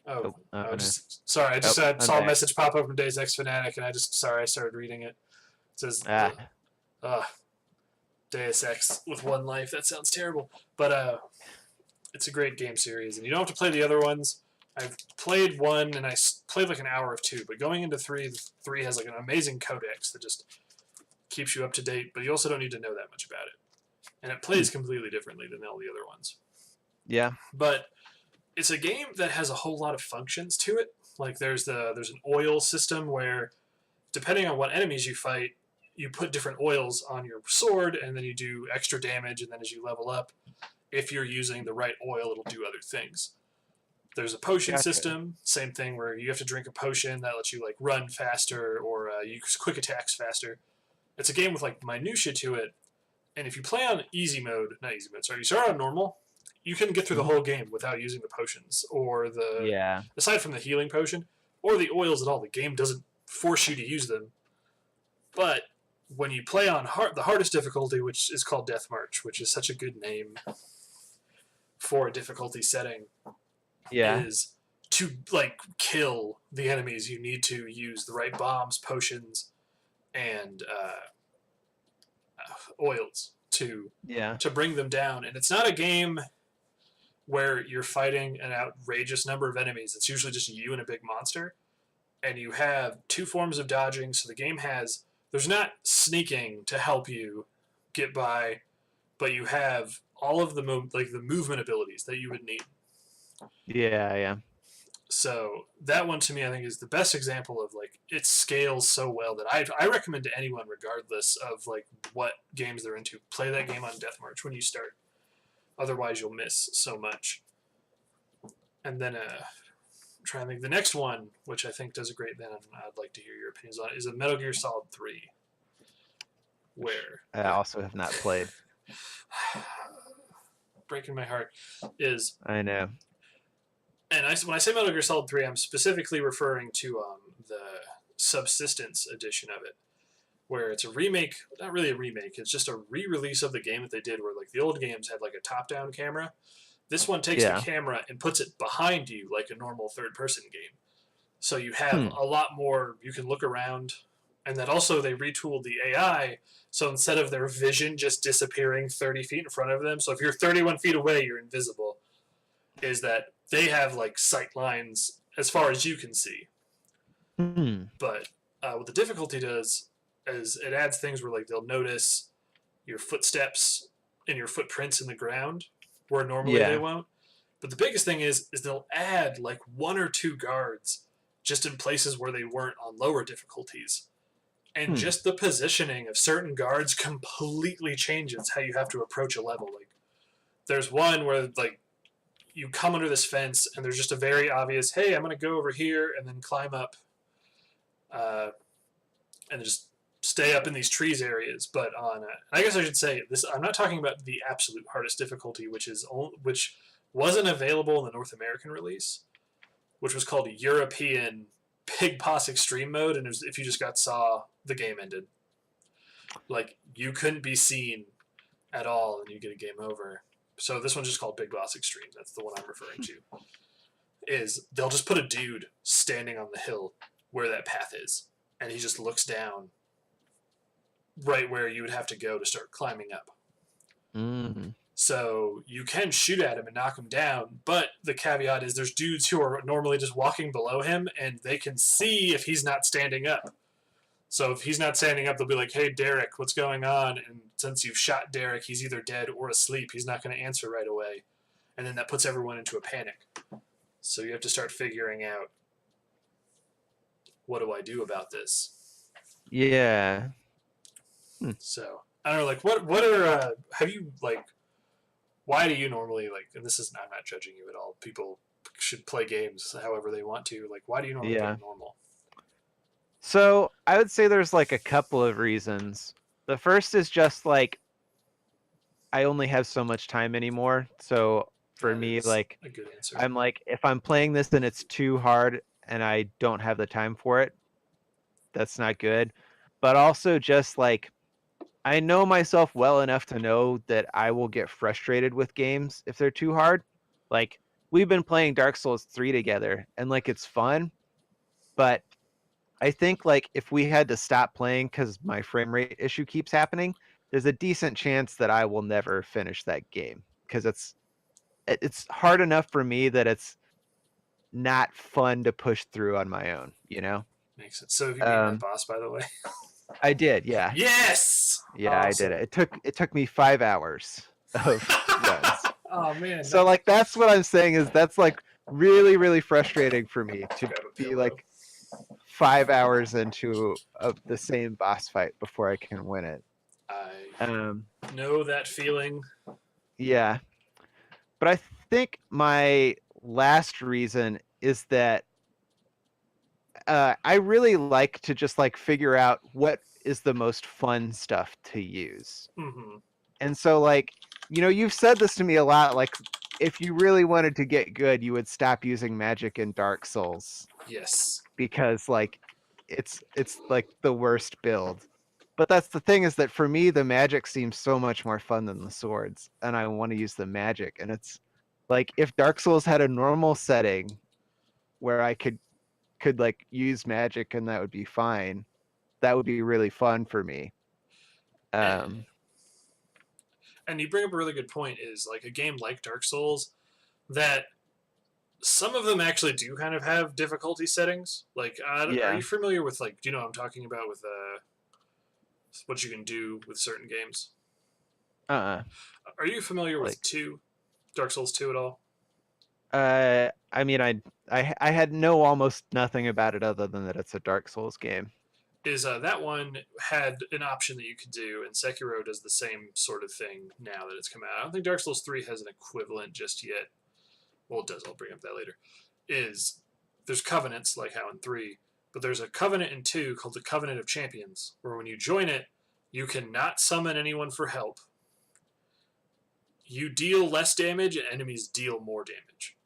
I just saw a message pop up from Deus Ex Fanatic, and I started reading it. It says Ah, uh, Deus Ex with one life. That sounds terrible, but it's a great game series, and you don't have to play the other ones. I've played one, and I played like an hour of two, but going into three has like an amazing codex that just keeps you up to date, but you also don't need to know that much about it. And it plays completely differently than all the other ones. yeah. But it's a game that has a whole lot of functions to it. Like there's an oil system where, depending on what enemies you fight, you put different oils on your sword, and then you do extra damage, and then as you level up, if you're using the right oil, it'll do other things. There's a potion Gotcha. system, same thing, where you have to drink a potion that lets you like run faster or use quick attacks faster. It's a game with like minutia to it, and if you play on easy mode, not easy mode, sorry, you start on normal, you can get through the whole game without using the potions or Yeah. aside from the healing potion or the oils at all. The game doesn't force you to use them, but when you play on the hardest difficulty, which is called Death March, which is such a good name for a difficulty setting, Yeah. is to like kill the enemies. You need to use the right bombs, potions, and oils to Yeah. bring them down. And it's not a game where you're fighting an outrageous number of enemies. It's usually just you and a big monster, and you have two forms of dodging. So the game there's not sneaking to help you get by, but you have all of the the movement abilities that you would need. Yeah. Yeah. So that one to me, I think, is the best example of like it scales so well that I recommend to anyone, regardless of like what games they're into, play that game on Death March when you start. Otherwise, you'll miss so much. And then I'm trying to think the next one, which I think does a great thing, and I'd like to hear your opinions on it, is a Metal Gear Solid 3, where I also have not played. breaking my heart is. I know. And when I say Metal Gear Solid 3, I'm specifically referring to the Subsistence edition of it, where it's a remake, not really a remake, it's just a re-release of the game that they did where like the old games had like a top-down camera. This one takes the camera and puts it behind you like a normal third-person game. So you have a lot more, you can look around, and then also they retooled the AI, so instead of their vision just disappearing 30 feet in front of them, so if you're 31 feet away, you're invisible, is that they have like sight lines as far as you can see. But what the difficulty does is it adds things where like they'll notice your footsteps and your footprints in the ground where normally they won't. But the biggest thing is they'll add like one or two guards just in places where they weren't on lower difficulties. And just the positioning of certain guards completely changes how you have to approach a level. Like there's one where like you come under this fence and there's just a very obvious, hey, I'm going to go over here and then climb up and just stay up in these trees areas. But I guess I should say this, I'm not talking about the absolute hardest difficulty, which wasn't available in the North American release, which was called European Pig Boss Extreme Mode. And if you just saw, the game ended. Like you couldn't be seen at all and you get a game over. So this one's just called Big Boss Extreme. That's the one I'm referring to. Is they'll just put a dude standing on the hill where that path is, and he just looks down right where you would have to go to start climbing up. Mm-hmm. So you can shoot at him and knock him down, but the caveat is there's dudes who are normally just walking below him, and they can see if he's not standing up. So if he's not standing up, they'll be like, hey, Derek, what's going on? And since you've shot Derek, he's either dead or asleep. He's not going to answer right away. And then that puts everyone into a panic. So you have to start figuring out, what do I do about this? Yeah. So, I don't know, like, what are, have you, like, why do you normally, like, and this is, I'm not judging you at all. People should play games however they want to. Like, why do you normally play normal? So I would say there's like a couple of reasons. The first is just like I only have so much time anymore. So for me, like a good answer. I'm like, if I'm playing this and it's too hard and I don't have the time for it, that's not good. But also just like I know myself well enough to know that I will get frustrated with games if they're too hard. Like we've been playing Dark Souls 3 together and like it's fun, but I think like if we had to stop playing because my frame rate issue keeps happening, there's a decent chance that I will never finish that game because it's hard enough for me that it's not fun to push through on my own, you know? Makes sense. So have you beaten that Um, boss, by the way? I did, yeah. Yes. Yeah, I did Awesome. it. It took me 5 hours of runs. Oh man. So like that's what I'm saying is that's like really, really frustrating for me to Grab a be pillow. like 5 hours into the same boss fight before I can win it. I Um, know that feeling. yeah. But I think my last reason is that I really like to just like figure out what is the most fun stuff to use. Hmm. And so like, you've said this to me a lot, like if you really wanted to get good, you would stop using magic in Dark Souls Yes. because like it's like the worst build. But that's the thing is that for me the magic seems so much more fun than the swords and I want to use the magic and it's like if Dark Souls had a normal setting where I could like use magic and that would be fine. That would be really fun for me. And, Um and you bring up a really good point. Is like a game like Dark Souls that some of them actually do kind of have difficulty settings. Like, are yeah. you familiar with like? Do you know what I'm talking about with what you can do with certain games? Uh-uh. Are you familiar Like with Dark Souls 2 at all? I mean I had no almost nothing about it other than that it's a Dark Souls game. Is that one had an option that you could do, and Sekiro does the same sort of thing now that it's come out. I don't think Dark Souls 3 has an equivalent just yet. Well, it does. I'll bring up that later. Is there's covenants like how in 3, but there's a covenant in 2 called the Covenant of Champions, where when you join it, you cannot summon anyone for help. You deal less damage, and enemies deal more damage.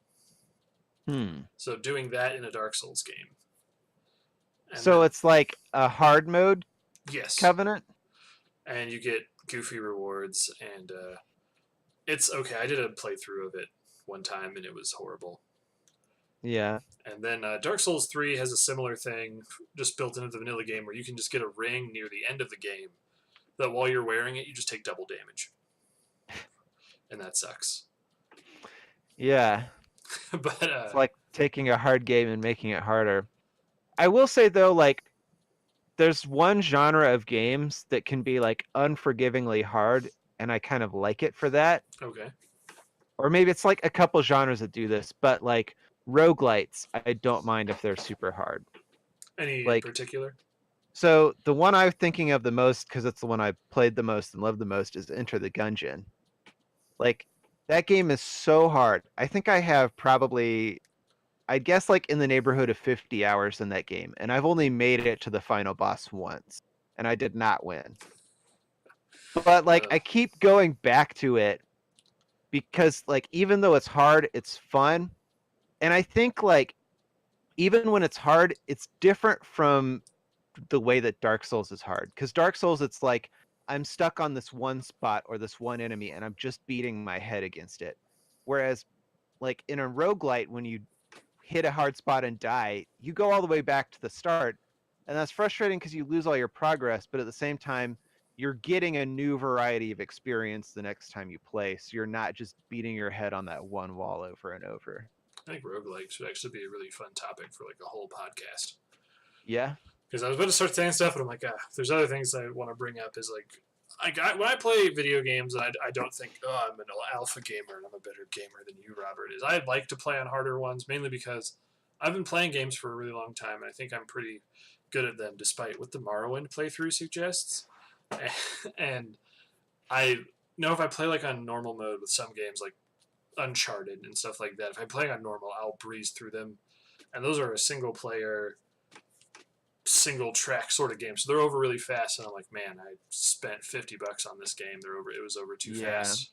Hmm. So doing that in a Dark Souls game, and So then it's like a hard mode yes, covenant? and you get goofy rewards, and it's okay. I did a playthrough of it one time, and it was horrible. Yeah. And then Dark Souls 3 has a similar thing just built into the vanilla game where you can just get a ring near the end of the game that while you're wearing it, you just take double damage. And that sucks. Yeah. But It's like taking a hard game and making it harder. I will say though, like there's one genre of games that can be like unforgivingly hard, and I kind of like it for that. okay. Or maybe it's like a couple genres that do this, but like roguelites, I don't mind if they're super hard. Any in Like particular? so the one I'm thinking of the most, because it's the one I played the most and loved the most, is Enter the Gungeon. Like that game is so hard. I think I have probably I guess like in the neighborhood of 50 hours in that game, and I've only made it to the final boss once, and I did not win. But like Uh, I keep going back to it because like even though it's hard, it's fun. And I think like even when it's hard, it's different from the way that Dark Souls is hard. Because Dark Souls, it's like I'm stuck on this one spot or this one enemy and I'm just beating my head against it. Whereas like in a roguelite, when you hit a hard spot and die, you go all the way back to the start. And that's frustrating because you lose all your progress, but at the same time, you're getting a new variety of experience the next time you play. So you're not just beating your head on that one wall over and over. I think roguelikes would actually be a really fun topic for like a whole podcast. Yeah. Because I was about to start saying stuff, and I'm like, there's other things I want to bring up. Is like, when I play video games, I don't think, oh, I'm an alpha gamer and I'm a better gamer than you, Robert. Is I'd like to play on harder ones, mainly because I've been playing games for a really long time, and I think I'm pretty good at them, despite what the Morrowind playthrough suggests. And I know if I play like on normal mode with some games, like Uncharted and stuff like that, if I'm playing on normal, I'll breeze through them. And those are a single player single track sort of game, so they're over really fast. And I'm like, man, I spent $50 on this game. They're over. It was over too Yeah. fast.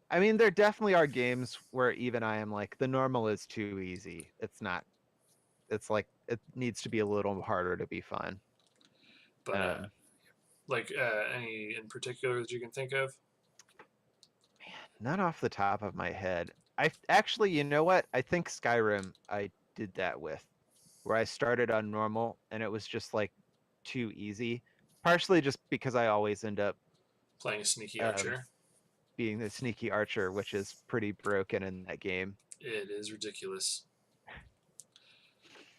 I mean, there definitely are games where even I am like, the normal is too easy. It's not. It's like it needs to be a little harder to be fun. But Um, like any in particular that you can think of? Not off the top of my head. I actually, you know what? I think Skyrim I did that with, where I started on normal and it was just like too easy. Partially just because I always end up Playing a sneaky um, archer. being the sneaky archer, which is pretty broken in that game. It is ridiculous.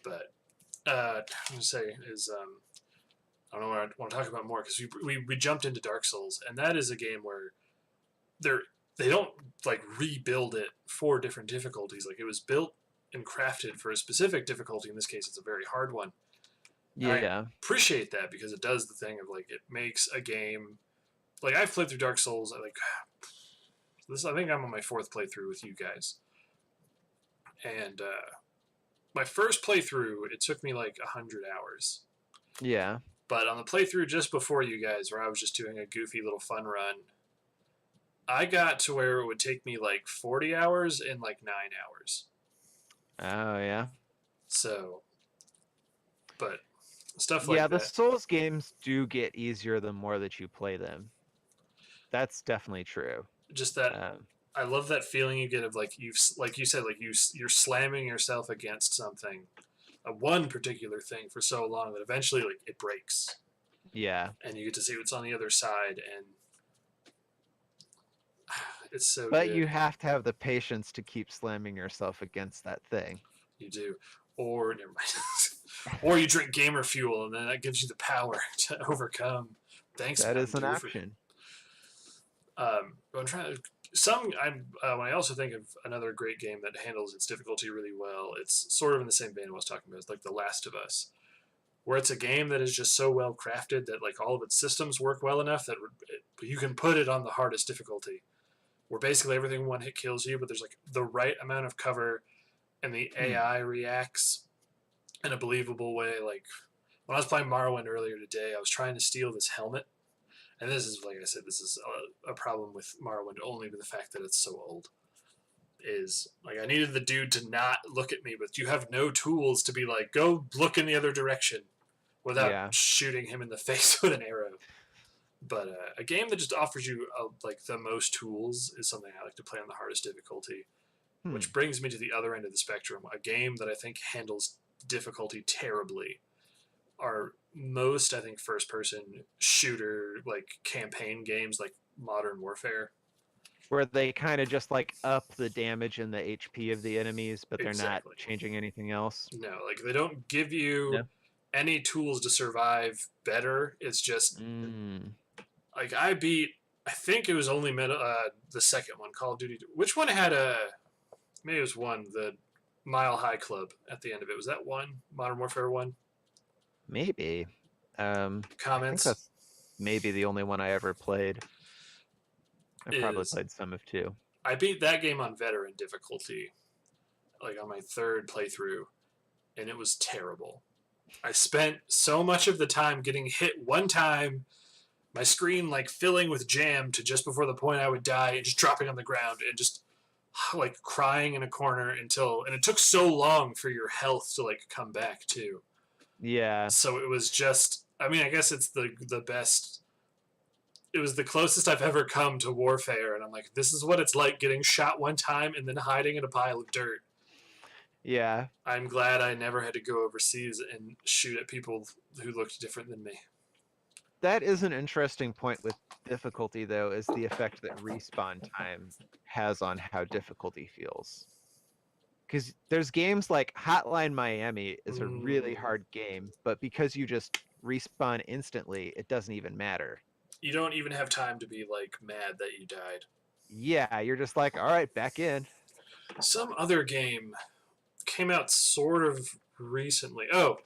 But I'm gonna say is I don't know what I want to talk about more because we jumped into Dark Souls, and that is a game where they don't like rebuild it for different difficulties. Like it was built and crafted for a specific difficulty. In this case, it's a very hard one. And Yeah. I appreciate that because it does the thing of like it makes a game like I've played through Dark Souls. I think I'm on my 4th playthrough with you guys, and my first playthrough it took me like 100 hours. Yeah. But on the playthrough just before you guys, where I was just doing a goofy little fun run, I got to where it would take me like 40 hours in like 9 hours. Oh yeah. So, but stuff like Yeah, that. the Souls games do get easier the more that you play them. That's definitely true. Just that I love that feeling you get of like like you said, like you're slamming yourself against something, one particular thing for so long that eventually like it breaks. Yeah. And you get to see what's on the other side, and it's so But good. you have to have the patience to keep slamming yourself against that thing. You do. Or never mind. Or you drink gamer fuel and then that gives you the power to overcome. Thanks. That is an Mountain Dew, option. I'm trying to when I also think of another great game that handles its difficulty really well, it's sort of in the same vein I was talking about. It's like The Last of Us, where it's a game that is just so well crafted that like all of its systems work well enough that you can put it on the hardest difficulty, where basically everything one hit kills you, but there's like the right amount of cover, and the AI reacts in a believable way. Like when I was playing Morrowind earlier today, I was trying to steal this helmet. And this is, like I said, this is a problem with Morrowind only to the fact that it's so old. Is like I needed the dude to not look at me, but you have no tools to be like, go look in the other direction without shooting him in the face with an arrow. But a game that just offers you like the most tools is something I like to play on the hardest difficulty. Which brings me to the other end of the spectrum. A game that I think handles difficulty terribly are most, I think, first-person shooter, like, campaign games like Modern Warfare. Where they kind of just, like, up the damage and the HP of the enemies, but they're not changing anything else. No, like, they don't give you any tools to survive better. It's just, like, I think it was only the second one, Call of Duty. Which one had maybe it was one, the Mile High Club at the end of it. Was that one? Modern Warfare 1? Maybe. Comments? I think that's maybe the only one I ever played. I probably played some of 2. I beat that game on veteran difficulty, like on my 3rd playthrough, and it was terrible. I spent so much of the time getting hit one time, my screen like filling with jam to just before the point I would die, and just dropping on the ground and just like crying in a corner and it took so long for your health to like come back too. Yeah. So it was just, I mean, I guess it's the best. It was the closest I've ever come to warfare, and I'm like, this is what it's like getting shot one time and then hiding in a pile of dirt. Yeah. I'm glad I never had to go overseas and shoot at people who looked different than me. That is an interesting point with difficulty, though, is the effect that respawn time has on how difficulty feels. Because there's games like Hotline Miami is a really hard game, but because you just respawn instantly, it doesn't even matter. You don't even have time to be like mad that you died. Yeah, you're just like, all right, back in. Some other game came out sort of recently. Oh,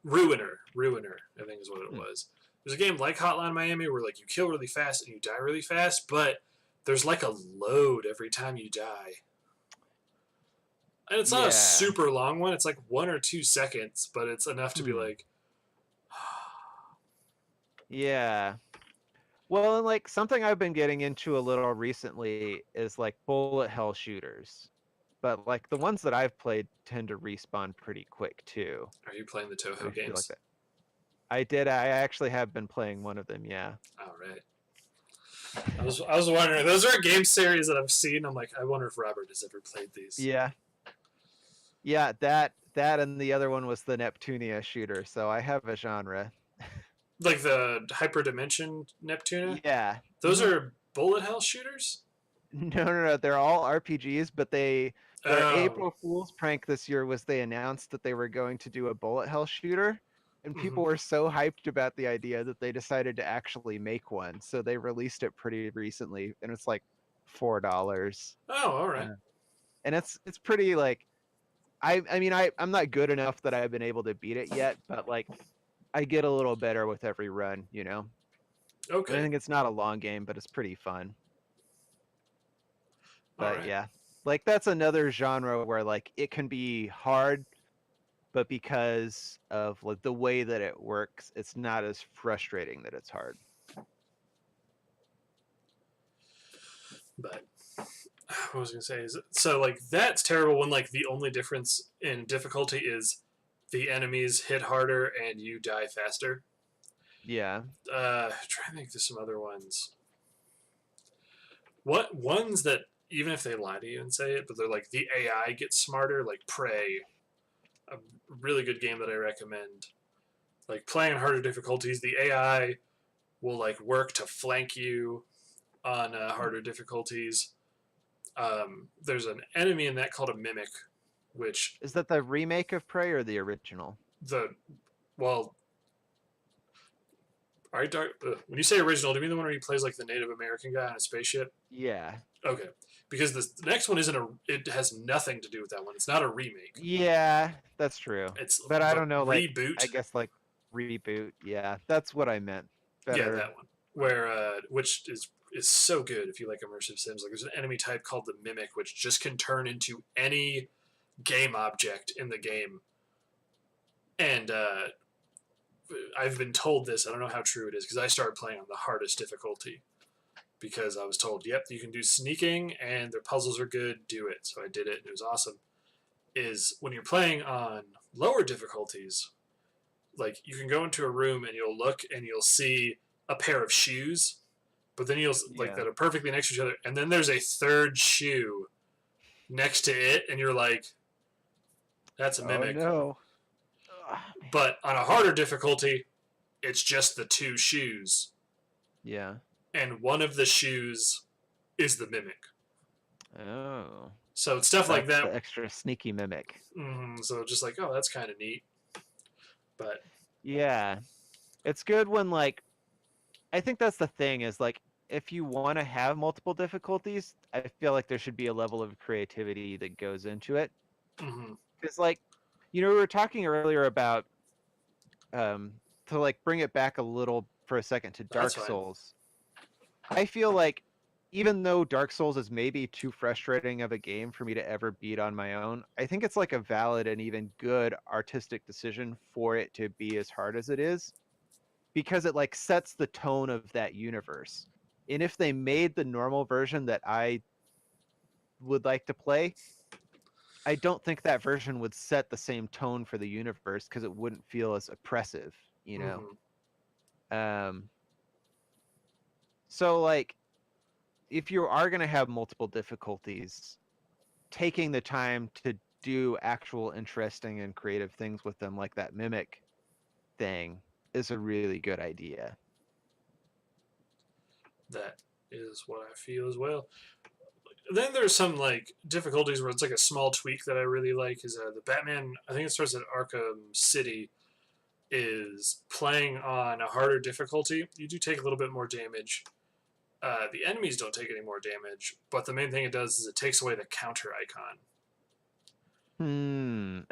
Ruiner, I think is what it was. There's a game like Hotline Miami where like you kill really fast and you die really fast, but there's like a load every time you die. And it's not a super long one. It's like 1 or 2 seconds, but it's enough to be like... Yeah. Well, and like something I've been getting into a little recently is like bullet hell shooters. But like the ones that I've played tend to respawn pretty quick too. Are you playing the Toho games? Like that. I did. I actually have been playing one of them, yeah. All right. I was wondering. Those are a game series that I've seen. I'm like, I wonder if Robert has ever played these. Yeah. Yeah, that That and the other one was the Neptunia shooter, so I have a genre. Like the Hyperdimension Neptuna? Yeah. Those are bullet hell shooters? No. They're all RPGs, but their Oh. April Fool's prank this year was they announced that they were going to do a bullet hell shooter, and Mhm. people were so hyped about the idea that they decided to actually make one. So they released it pretty recently, and it's like $4. Oh, all right. And it's pretty like I'm not good enough that I've been able to beat it yet, but like I get a little better with every run, you know. And I Okay. think it's not a long game, but it's pretty fun. All But right. yeah, like that's another genre where like it can be hard, but because of like the way that it works, it's not as frustrating that it's hard. But what was I gonna say is so like that's terrible when like the only difference in difficulty is the enemies hit harder and you die faster. Yeah. Try to think of some other ones. What ones that even if they lie to you and say it, but they're like the AI gets smarter, like Prey, a really good game that I recommend. Like playing on harder difficulties, the AI will like work to flank you on harder difficulties. There's an enemy in that called a mimic, which Is that the remake of Prey or the original? the well, all right, when you say original, do you mean the one where he plays like the Native American guy on a spaceship? Yeah. Okay, because the next one isn't a. It has nothing to do with that one. It's not a remake. Yeah, that's true. It's But I what don't know, like reboot. I guess like reboot. Yeah, that's what I meant. Yeah, Better. that one. Where which is so good if you like immersive sims. Like there's an enemy type called the mimic, which just can turn into any game object in the game. And I've been told this. I don't know how true it is because I started playing on the hardest difficulty because I was told, "Yep, you can do sneaking and their puzzles are good. Do it." So I did it, and it was awesome. Is when you're playing on lower difficulties, like you can go into a room and you'll look and you'll see a pair of shoes, but then you'll like Yeah. that are perfectly next to each other, and then there's a third shoe next to it, and you're like, "That's a Oh mimic." no. Ugh, man. But on a harder difficulty, it's just the two shoes, Yeah. and one of the shoes is the mimic. Oh. So it's stuff like That's that. the extra sneaky mimic. So just like, oh, that's kind of neat. But Yeah. It's good when like I think that's the thing is like if you want to have multiple difficulties, I feel like there should be a level of creativity that goes into it. mm-hmm, Because like, we were talking earlier about to like bring it back a little for a second to that's Dark fine. Souls. I feel like even though Dark Souls is maybe too frustrating of a game for me to ever beat on my own, I think it's like a valid and even good artistic decision for it to be as hard as it is because it like sets the tone of that universe. And if they made the normal version that I would like to play, I don't think that version would set the same tone for the universe because it wouldn't feel as oppressive, you know. Mm-hmm. Um so like if you are going to have multiple difficulties, taking the time to do actual interesting and creative things with them like that mimic thing is a really good idea. That is what I feel as well. Then there's some like difficulties where it's like a small tweak that I really like is the Batman. I think it starts at Arkham City. Is playing on a harder difficulty. You do take a little bit more damage. The enemies don't take any more damage, but the main thing it does is it takes away the counter icon.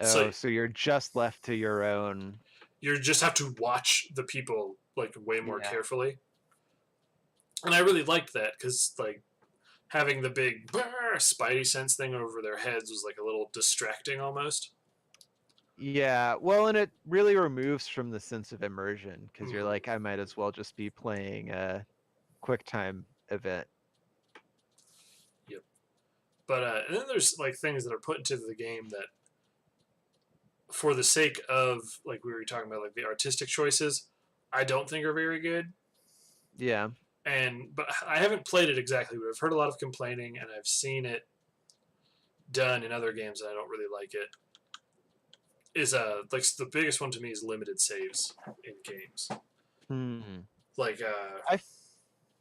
So Oh, so you're just left to your own. you just have to watch the people like way more Yeah. carefully. And I really liked that because like having the big spidey sense thing over their heads was like a little distracting almost. Yeah, well, and it really removes from the sense of immersion because you're Mm-hmm. like, I might as well just be playing a QuickTime event. Yep. But and then there's like things that are put into the game that, for the sake of like we were talking about, like the artistic choices, I don't think are very good. Yeah. And but I haven't played it exactly, but I've heard a lot of complaining, and I've seen it done in other games, and I don't really like it. is like the biggest one to me is limited saves in games. Hmm. Like I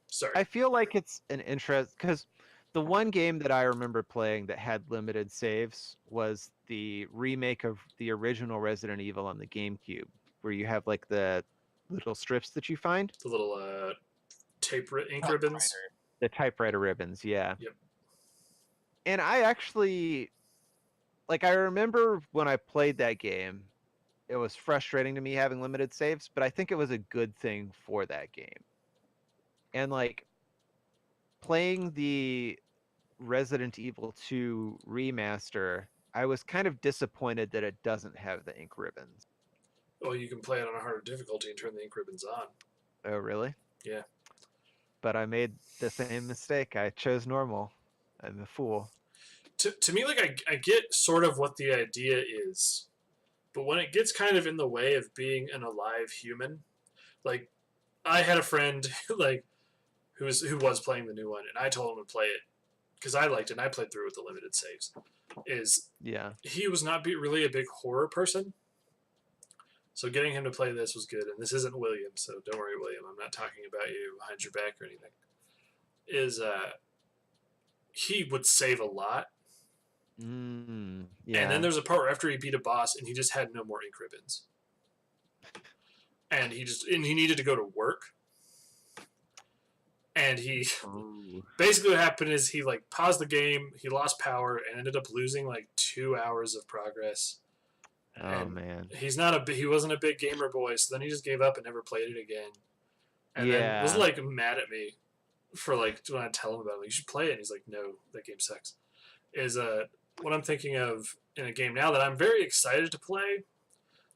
sorry. I feel like it's an interest because the one game that I remember playing that had limited saves was the remake of the original Resident Evil on the GameCube, where you have like the little strips that you find. The little ink ribbons. Typewriter. The typewriter ribbons, yeah. Yep. And I actually like I remember when I played that game, it was frustrating to me having limited saves, but I think it was a good thing for that game. And like playing the Resident Evil 2 remaster, I was kind of disappointed that it doesn't have the ink ribbons. Well, you can play it on a harder difficulty and turn the ink ribbons on. Oh, really? Yeah. But I made the same mistake. I chose normal. I'm a fool. To me, like I get sort of what the idea is, but when it gets kind of in the way of being an alive human, like I had a friend like who was playing the new one, and I told him to play it because I liked it and I played through with the limited saves. Is Yeah. he was not really a big horror person, so getting him to play this was good. And this isn't William, so don't worry, William. I'm not talking about you behind your back or anything. Is he would save a lot. Yeah. And then there's a part where after he beat a boss and he just had no more ink ribbons. And he needed to go to work. And he Ooh. basically what happened is he like paused the game, he lost power and ended up losing like 2 hours of progress. Oh, And man. he wasn't a big gamer boy, so then he just gave up and never played it again. And then was Yeah. like mad at me for like when I tell him about it, like, you should play it. And he's like, no, that game sucks. Is what I'm thinking of in a game now that I'm very excited to play,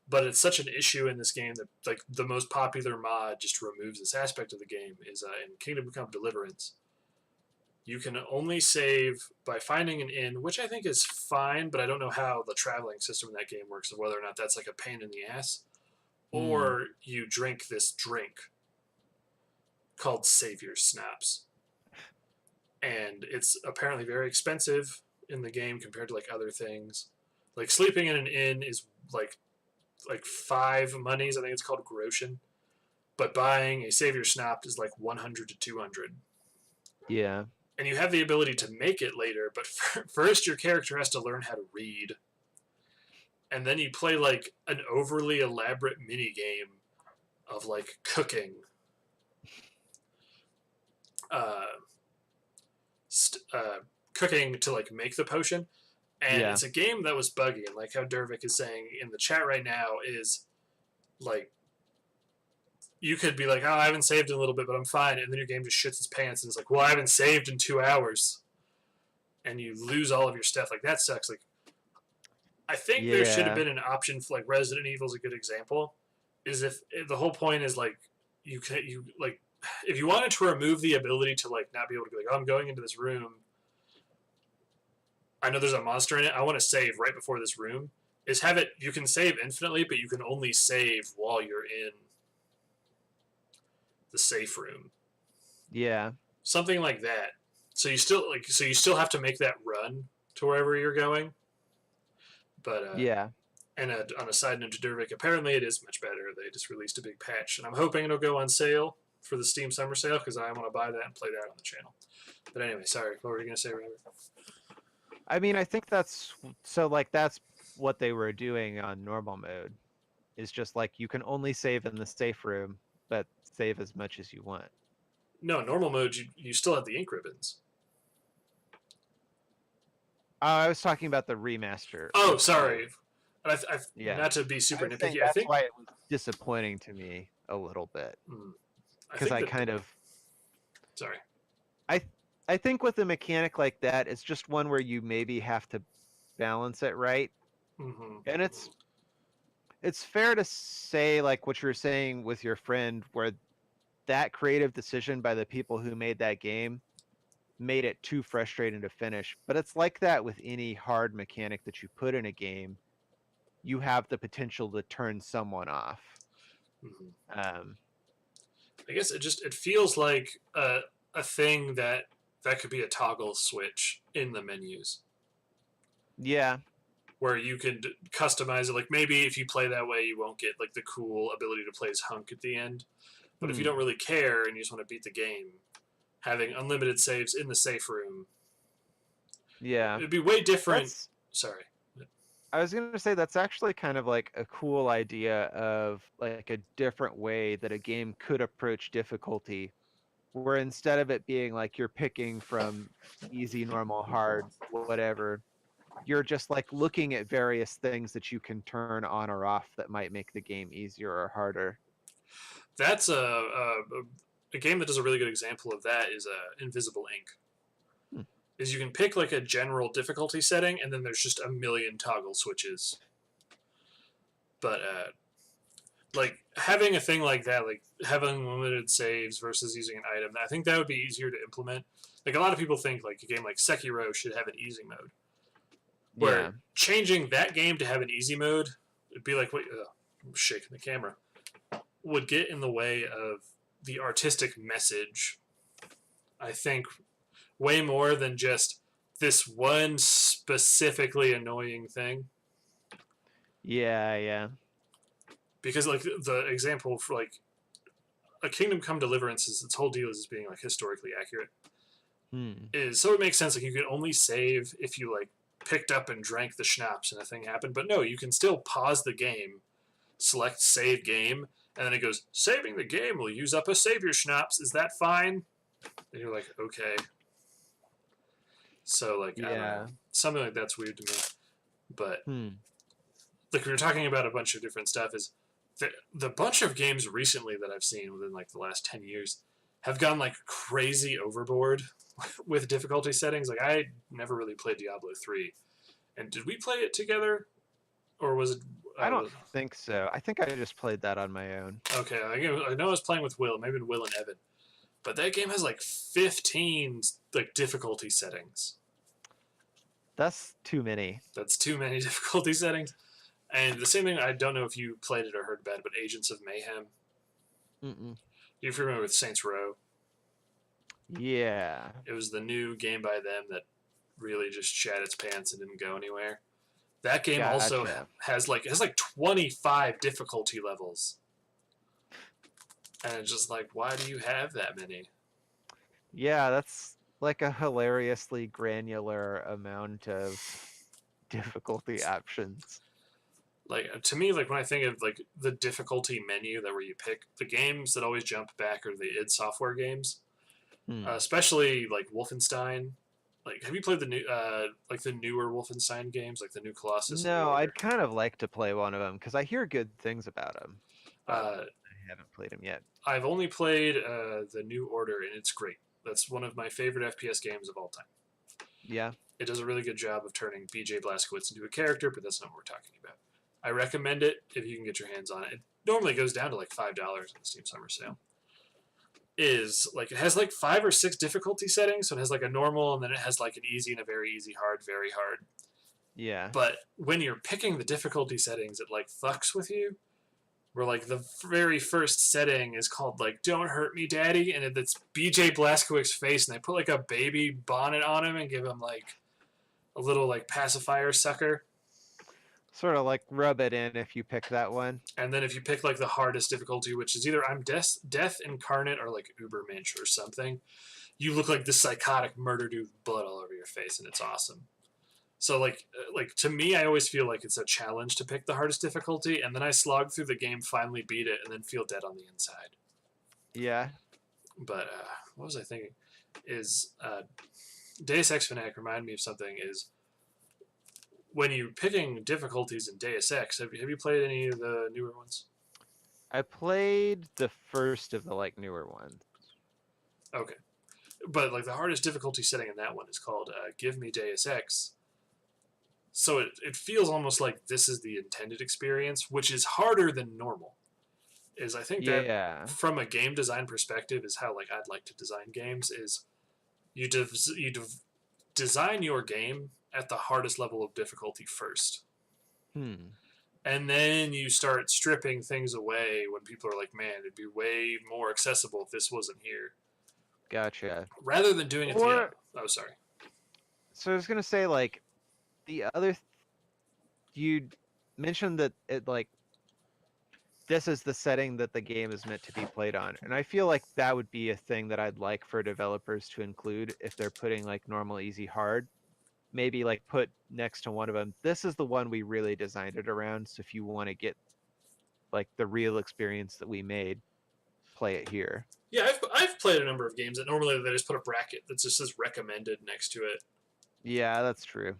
but it's such an issue in this game that like the most popular mod just removes this aspect of the game is in Kingdom Come Deliverance. You can only save by finding an inn, which I think is fine, but I don't know how the traveling system in that game works, of whether or not that's like a pain in the ass. Or you drink this drink called Savior Snaps. And it's apparently very expensive in the game compared to like other things. Like sleeping in an inn is like 5 monies. I think it's called groschen. But buying a Savior Snap is like 100 to 200. Yeah. And you have the ability to make it later, but first your character has to learn how to read. And then you play like an overly elaborate mini game of like cooking. Cooking to like make the potion. And it's a game that was buggy, and like how Dervik is saying in the chat right now is like you could be like, oh, I haven't saved in a little bit, but I'm fine, and then your game just shits its pants and it's like, well, I haven't saved in 2 hours, and you lose all of your stuff. Like that sucks. Like I think there should have been an option for like Resident Evil is a good example. Is if the whole point is like you like if you wanted to remove the ability to like not be able to be like, oh, I'm going into this room. I know there's a monster in it. I want to save right before this room. Is have it. You can save infinitely, but you can only save while you're in the safe room. Yeah. Something like that. So you still have to make that run to wherever you're going. But yeah. And on a side note to Dervik, apparently it is much better. They just released a big patch, and I'm hoping it'll go on sale for the Steam Summer Sale because I want to buy that and play that on the channel. But anyway, sorry. What were you going to say, Robert? I mean, I think that's what they were doing on normal mode. Is just like you can only save in the safe room, but save as much as you want. No, normal mode, you still have the ink ribbons. I was talking about the remaster. Oh, sorry. Not to be super nitpicky. That's why it was disappointing to me a little bit. Because Sorry. I think with a mechanic like that, it's just one where you maybe have to balance it right. Mm-hmm. And it's fair to say, like what you were saying with your friend, where that creative decision by the people who made that game made it too frustrating to finish. But it's like that with any hard mechanic that you put in a game. You have the potential to turn someone off. Mm-hmm. I guess it feels like a thing that could be a toggle switch in the menus. Yeah. where you could customize it. Like maybe if you play that way, you won't get like the cool ability to play as Hunk at the end. But if you don't really care and you just want to beat the game, having unlimited saves in the safe room, Yeah. it'd be way different. That's Sorry. I was gonna say that's actually kind of like a cool idea of like a different way that a game could approach difficulty, where instead of it being like you're picking from easy, normal, hard, whatever, you're just like looking at various things that you can turn on or off that might make the game easier or harder. That's a game that does a really good example of that is Invisible Ink. Hmm. Is you can pick like a general difficulty setting, and then there's just a million toggle switches. But like having a thing like that, like having limited saves versus using an item, I think that would be easier to implement. Like a lot of people think like a game like Sekiro should have an easy mode. Where Yeah. changing that game to have an easy mode, it'd be like, wait, I'm shaking the camera, would get in the way of the artistic message, I think, way more than just this one specifically annoying thing. Yeah, yeah. Because like the example for like a Kingdom Come Deliverance is its whole deal is being like historically accurate. Is so it makes sense like you can only save if you like picked up and drank the schnapps and a thing happened. But no, you can still pause the game, select save game, and then it goes, saving the game will use up a save your schnapps. Is that fine? And you're like, okay. So like I don't know. Something like that's weird to me. But like we were talking about a bunch of different stuff is the bunch of games recently that I've seen within like the last 10 years have gone like crazy overboard with difficulty settings. Like I never really played Diablo 3. And did we play it together? Or was it I don't think so. I think I just played that on my own. Okay, I know I was playing with Will, maybe Will and Evan. But that game has like 15 like difficulty settings. That's too many. That's too many difficulty settings. And the same thing, I don't know if you played it or heard about it, but Agents of Mayhem. You're familiar with Saints Row? Yeah. It was the new game by them that really just shat its pants and didn't go anywhere. That game also has like 25 difficulty levels. And it's just like, why do you have that many? Yeah, that's like a hilariously granular amount of difficulty options. Like to me, like when I think of like the difficulty menu that where you pick the games that always jump back are the id Software games, especially like Wolfenstein. Like, have you played the new like the newer Wolfenstein games, like the new Colossus? No, I'd kind of like to play one of them because I hear good things about them. I haven't played them yet. I've only played the New Order, and it's great. That's one of my favorite FPS games of all time. Yeah. It does a really good job of turning BJ Blazkowicz into a character, but that's not what we're talking about. I recommend it if you can get your hands on it. It normally goes down to like $5 in the Steam Summer Sale. Is like it has like 5 or 6 difficulty settings, so it has like a normal, and then it has like an easy and a very easy, hard, very hard. Yeah. But when you're picking the difficulty settings, it like fucks with you. Where like the very first setting is called like "Don't Hurt Me, Daddy," and it's BJ Blazkowicz's face, and they put like a baby bonnet on him and give him like a little like pacifier sucker. Sort of like rub it in if you pick that one. And then if you pick like the hardest difficulty, which is either I'm Death Incarnate or like Ubermensch or something, you look like this psychotic murder dude with blood all over your face, and it's awesome. So like to me, I always feel like it's a challenge to pick the hardest difficulty, and then I slog through the game, finally beat it, and then feel dead on the inside. Yeah. But what was I thinking? Is Deus Ex Fanatic reminded me of something. Is when you're picking difficulties in Deus Ex, have you played any of the newer ones? I played the first of the like newer ones. Okay, but like the hardest difficulty setting in that one is called Give Me Deus Ex. So it feels almost like this is the intended experience, which is harder than normal. Is I think that from a game design perspective is how like I'd like to design games. Is you design your game at the hardest level of difficulty first. And then you start stripping things away when people are like, man, it'd be way more accessible if this wasn't here. Gotcha. Rather than doing it oh, sorry. So I was going to say, like, the other you mentioned that it like this is the setting that the game is meant to be played on, and I feel like that would be a thing that I'd like for developers to include if they're putting like normal, easy, hard. Maybe like put next to one of them, this is the one we really designed it around. So if you want to get like the real experience that we made, play it here. Yeah, I've played a number of games that normally they just put a bracket that just says recommended next to it. Yeah, that's true.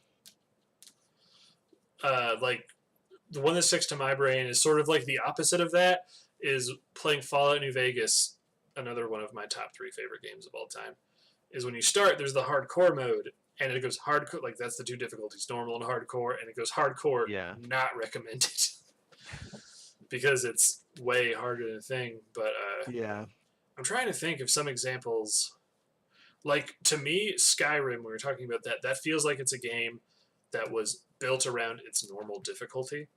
Like the one that sticks to my brain is sort of like the opposite of that. Is playing Fallout New Vegas, another one of my top 3 favorite games of all time. Is when you start, there's the hardcore mode, and it goes hardcore. Like that's the 2 difficulties, normal and hardcore, and it goes hardcore, Yeah. not recommended, because it's way harder than a thing. But Yeah. I'm trying to think of some examples. Like to me, Skyrim, when we were talking about that, that feels like it's a game that was built around its normal difficulty.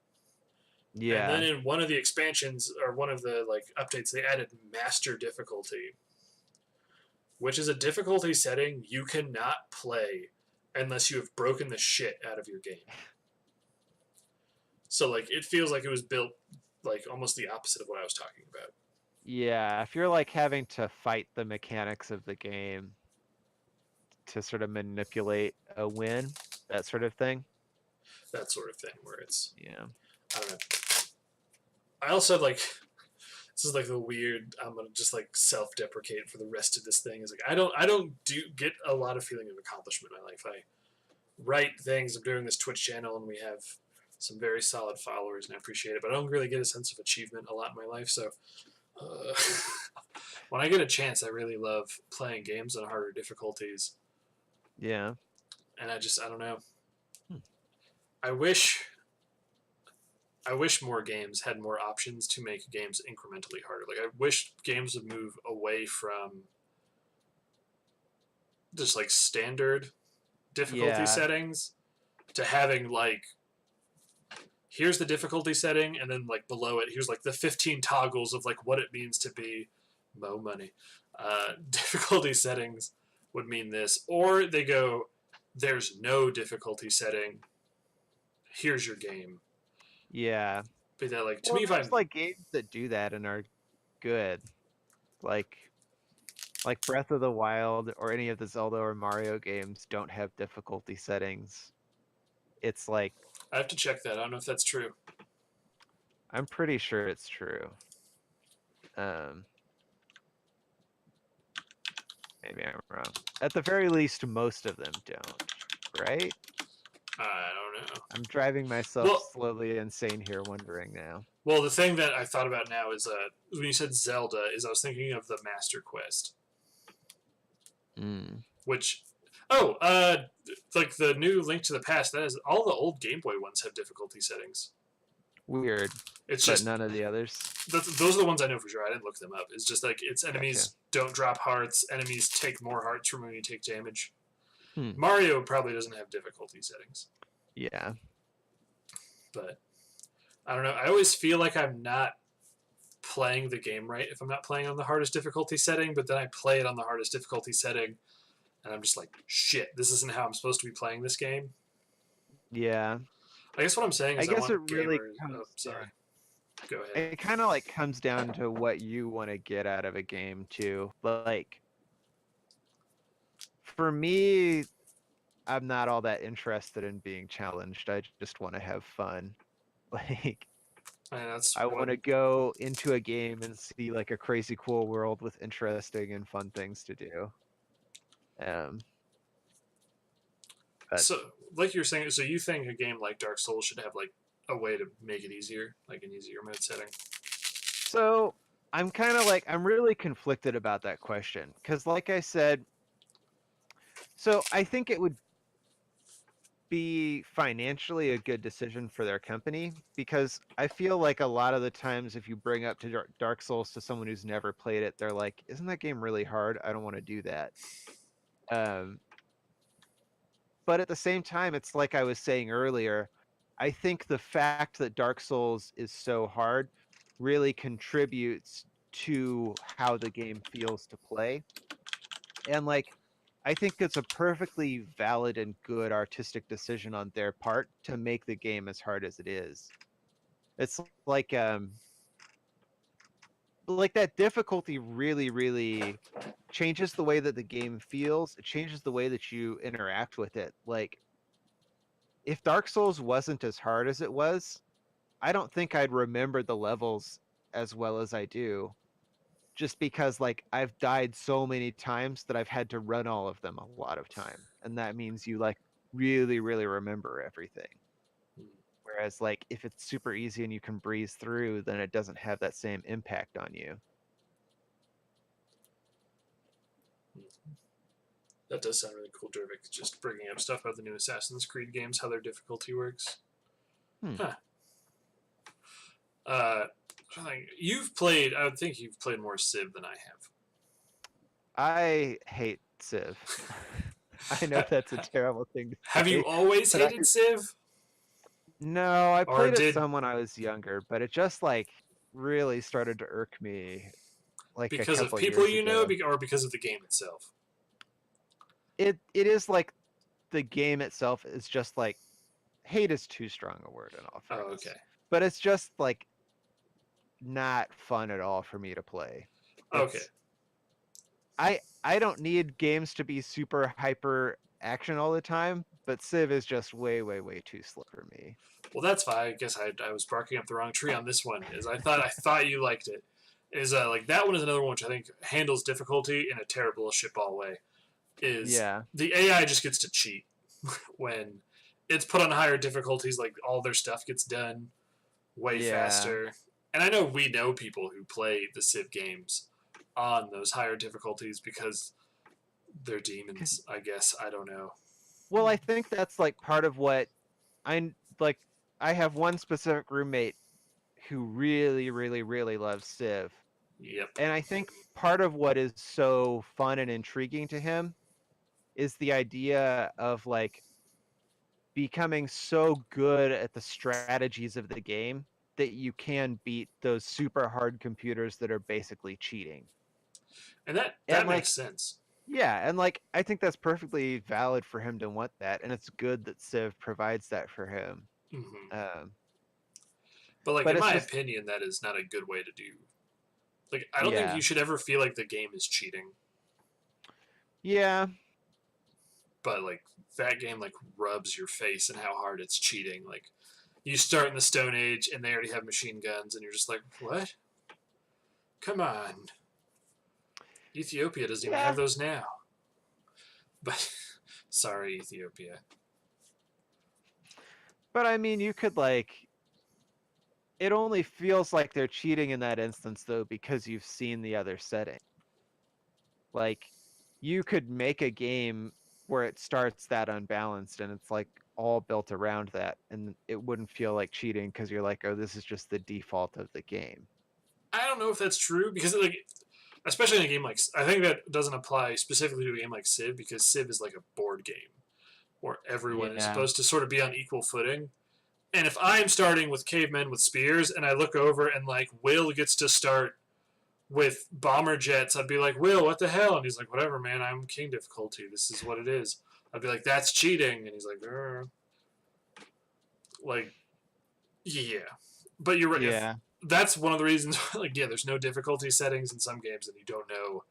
Yeah. And then in one of the expansions or one of the like updates, they added master difficulty, which is a difficulty setting you cannot play unless you have broken the shit out of your game. So like it feels like it was built like almost the opposite of what I was talking about. Yeah, if you're like having to fight the mechanics of the game to sort of manipulate a win, that sort of thing. That sort of thing where it's Yeah. I don't know. I also like this is like the weird I'm gonna just like self-deprecate for the rest of this thing is like I don't get a lot of feeling of accomplishment in my life. I write things. I'm doing this Twitch channel and we have some very solid followers and I appreciate it, but I don't really get a sense of achievement a lot in my life. So when I get a chance, I really love playing games on harder difficulties. Yeah. And I don't know. I wish more games had more options to make games incrementally harder. Like I wish games would move away from just like standard difficulty settings to having like here's the difficulty setting and then like below it here's like the 15 toggles of like what it means to be Mo Money. Difficulty settings would mean this, or they go there's no difficulty setting, here's your game. Yeah. But that like to well, me if there's I'm like games that do that and are good. Like Breath of the Wild or any of the Zelda or Mario games don't have difficulty settings. It's like I have to check that. I don't know if that's true. I'm pretty sure it's true. Maybe I'm wrong. At the very least, most of them don't, right? I don't know. I'm driving myself slowly insane here, wondering now. Well, the thing that I thought about now is when you said Zelda, is I was thinking of the Master Quest, which like the new Link to the Past. That is all the old Game Boy ones have difficulty settings. Weird. It's but just none of the others. Those are the ones I know for sure. I didn't look them up. It's just like its enemies don't drop hearts. Enemies take more hearts from when you take damage. Mario probably doesn't have difficulty settings. Yeah. But I don't know. I always feel like I'm not playing the game right if I'm not playing on the hardest difficulty setting, but then I play it on the hardest difficulty setting and I'm just like, shit, this isn't how I'm supposed to be playing this game. Yeah. I guess what I'm saying is I guess it really sorry. Go ahead. It kind of like comes down to what you want to get out of a game too. Like for me, I'm not all that interested in being challenged. I just want to have fun. Like I want to go into a game and see like a crazy cool world with interesting and fun things to do. So like you're saying, so you think a game like Dark Souls should have like a way to make it easier, like an easier mode setting? So I'm kind of like, I'm really conflicted about that question. Because like I said, so I think it would be financially a good decision for their company. Because I feel like a lot of the times if you bring up to Dark Souls to someone who's never played it, they're like, isn't that game really hard? I don't want to do that. But at the same time, it's like I was saying earlier, I think the fact that Dark Souls is so hard really contributes to how the game feels to play. And like, I think it's a perfectly valid and good artistic decision on their part to make the game as hard as it is. It's like that difficulty really changes the way that the game feels. It changes the way that you interact with it. Like if Dark Souls wasn't as hard as it was, I don't think I'd remember the levels as well as I do. Just because like I've died so many times that I've had to run all of them a lot of time. And that means you like really remember everything. Whereas like if it's super easy and you can breeze through, then it doesn't have that same impact on you. That does sound really cool, Dervik. Just bringing up stuff about the new Assassin's Creed games, how their difficulty works. Huh. You've played. I would think you've played more Civ than I have. I hate Civ. I know that's a terrible thing to say. Have you always hated Civ? No, I Or played it did- some when I was younger, but it just like really started to irk me like a Because of couple people years you know, ago. or because of the game itself? It is like the game itself is just like hate is too strong a word in all Oh, fairness. okay. But it's just like not fun at all for me to play. Okay. I don't need games to be super hyper action all the time, but Civ is just way too slow for me. Well, that's fine. I guess I was barking up the wrong tree on this one. Is I thought you liked it. Is like that one is another one which I think handles difficulty in a terrible shitball way. Is Yeah. the AI just gets to cheat when it's put on higher difficulties. Like all their stuff gets done way faster. And I know we know people who play the Civ games on those higher difficulties because they're demons. I guess I don't know. Well, I think that's like part of what I like. I have one specific roommate who really loves Civ. Yep. And I think part of what is so fun and intriguing to him is the idea of like becoming so good at the strategies of the game that you can beat those super hard computers that are basically cheating. And that And, makes sense. Yeah, and like I think that's perfectly valid for him to want that, and it's good that Civ provides that for him. Mm-hmm. But like but in my just, opinion, that is not a good way to do. Like I don't think you should ever feel like the game is cheating. Yeah. But like that game like rubs your face and how hard it's cheating. Like you start in the Stone Age and they already have machine guns, and you're just like, what? Come on. Ethiopia doesn't even have those now. But sorry, Ethiopia. But I mean, you could like. It only feels like they're cheating in that instance, though, because you've seen the other setting. Like, you could make a game where it starts that unbalanced and it's like all built around that, and it wouldn't feel like cheating because you're like, oh, this is just the default of the game. I don't know if that's true because like. Especially in a game like, I think that doesn't apply specifically to a game like Civ because Civ is like a board game where everyone is supposed to sort of be on equal footing. And if I'm starting with cavemen with spears and I look over and like Will gets to start with bomber jets, I'd be like, Will, what the hell? And he's like, whatever, man, I'm king difficulty. This is what it is. I'd be like, that's cheating. And he's like, like, yeah. But you're right. Yeah. That's one of the reasons, like, yeah, there's no difficulty settings in some games and you don't know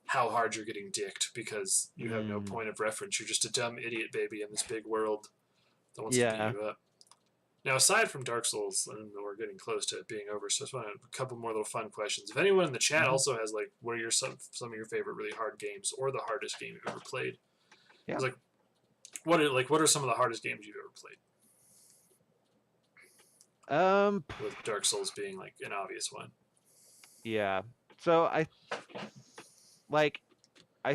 how hard you're getting dicked because you have no point of reference. You're just a dumb idiot baby in this big world that wants to beat you up. Now, aside from Dark Souls, and we're getting close to it being over, so I just want a couple more little fun questions. If anyone in the chat also has, like, what are your some of your favorite really hard games or the hardest game you've ever played? Yeah. Like, what are some of the hardest games you've ever played? With Dark Souls being like an obvious one. Yeah. So I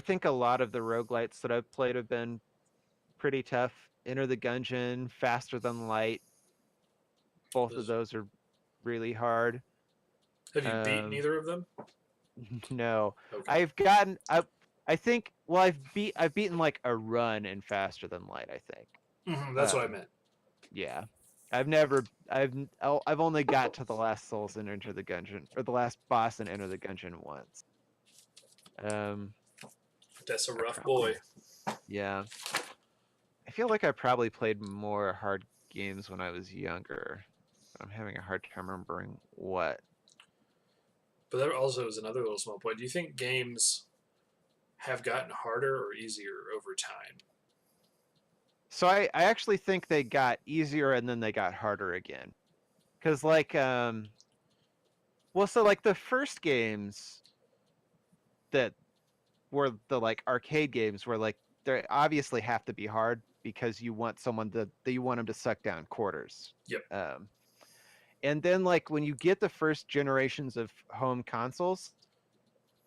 think a lot of the roguelites that I've played have been pretty tough. Enter the Gungeon, Faster Than Light. Both of those are really hard. Have you beaten either of them? No. Okay. I've beaten like a run in Faster Than Light, I think. That's what I meant. Yeah. I've only got to the last Souls in Enter the Gungeon, or the last boss in Enter the Gungeon once. That's a rough boy. Yeah. I feel like I probably played more hard games when I was younger. I'm having a hard time remembering what. But that also is another little small point. Do you think games have gotten harder or easier over time? So I actually think they got easier and then they got harder again. Cause like well, so like the first games that were the like arcade games were like they obviously have to be hard because you want someone that you want them to suck down quarters. Yep. Um, and then like when you get the first generations of home consoles,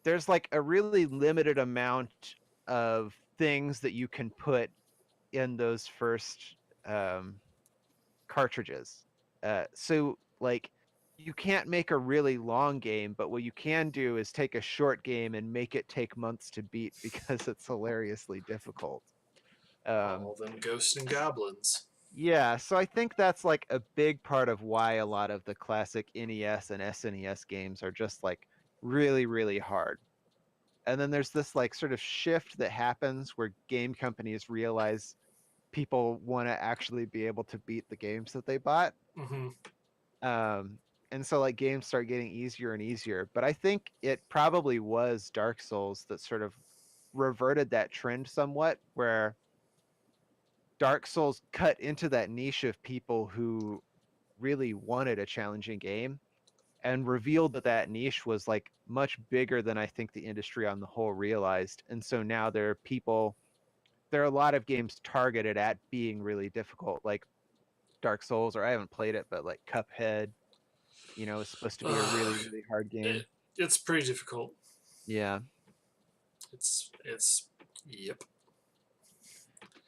there's like a really limited amount of things that you can put in those first cartridges. So like you can't make a really long game, but what you can do is take a short game and make it take months to beat because it's hilariously difficult. All them ghosts and goblins. Yeah, so I think that's like a big part of why a lot of the classic NES and SNES games are just like really, really hard. And then there's this like sort of shift that happens where game companies realize people want to actually be able to beat the games that they bought. Mm-hmm. Um, and so like games start getting easier and easier. But I think it probably was Dark Souls that sort of reverted that trend somewhat, where Dark Souls cut into that niche of people who really wanted a challenging game and revealed that that niche was like much bigger than I think the industry on the whole realized. And so now there are a lot of games targeted at being really difficult, like Dark Souls, or I haven't played it, but like Cuphead, is supposed to be a really, really hard game. It's pretty difficult. Yeah. It's yep.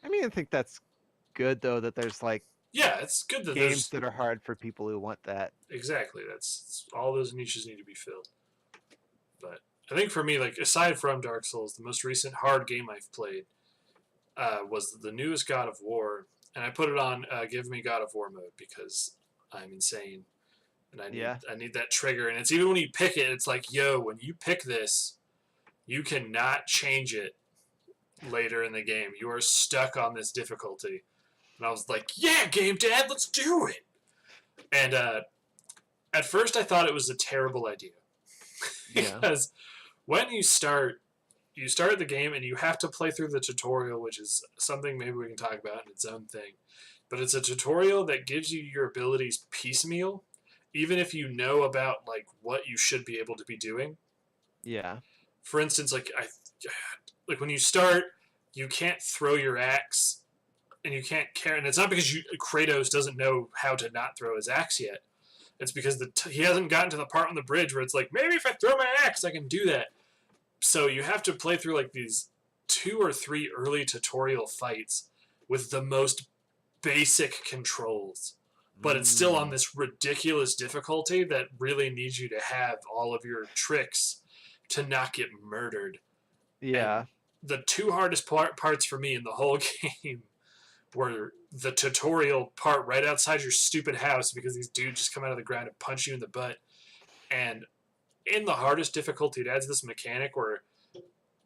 I mean, I think that's good though that there's like Yeah, it's good that games there's that are hard for people who want that. exactly that's all those niches need to be filled. But I think for me, like aside from Dark Souls, the most recent hard game I've played was the newest God of War, and I put it on Give Me God of War mode because I'm insane and Yeah. I need that trigger. And it's even when you pick it, it's like, yo, when you pick this, you cannot change it later in the game. You are stuck on this difficulty. And I was like, yeah, Game Dad, let's do it. And at first, I thought it was a terrible idea because when you start the game and you have to play through the tutorial, which is something maybe we can talk about in its own thing. But it's a tutorial that gives you your abilities piecemeal, even if you know about like what you should be able to be doing. Yeah. For instance, like when you start, you can't throw your axe, and you can't carry. And it's not because Kratos doesn't know how to not throw his axe yet. It's because he hasn't gotten to the part on the bridge where it's like, maybe if I throw my axe, I can do that. So you have to play through like these 2 or 3 early tutorial fights with the most basic controls. But it's still on this ridiculous difficulty that really needs you to have all of your tricks to not get murdered. Yeah. And the 2 hardest parts for me in the whole game were the tutorial part right outside your stupid house because these dudes just come out of the ground and punch you in the butt. And in the hardest difficulty, it adds this mechanic where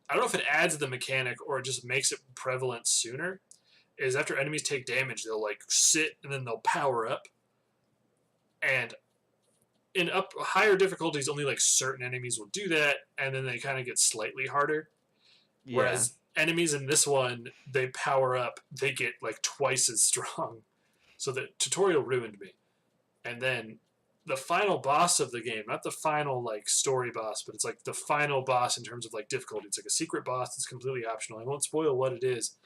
I don't know if it adds the mechanic or it just makes it prevalent sooner. Is after enemies take damage, they'll like sit and then they'll power up. And in higher difficulties, only like certain enemies will do that, and then they kind of get slightly harder. Yeah. Whereas enemies in this one, they power up, they get like twice as strong. So the tutorial ruined me. And then the final boss of the game, not the final like story boss, but it's like the final boss in terms of like difficulty. It's like a secret boss that's completely optional. I won't spoil what it is.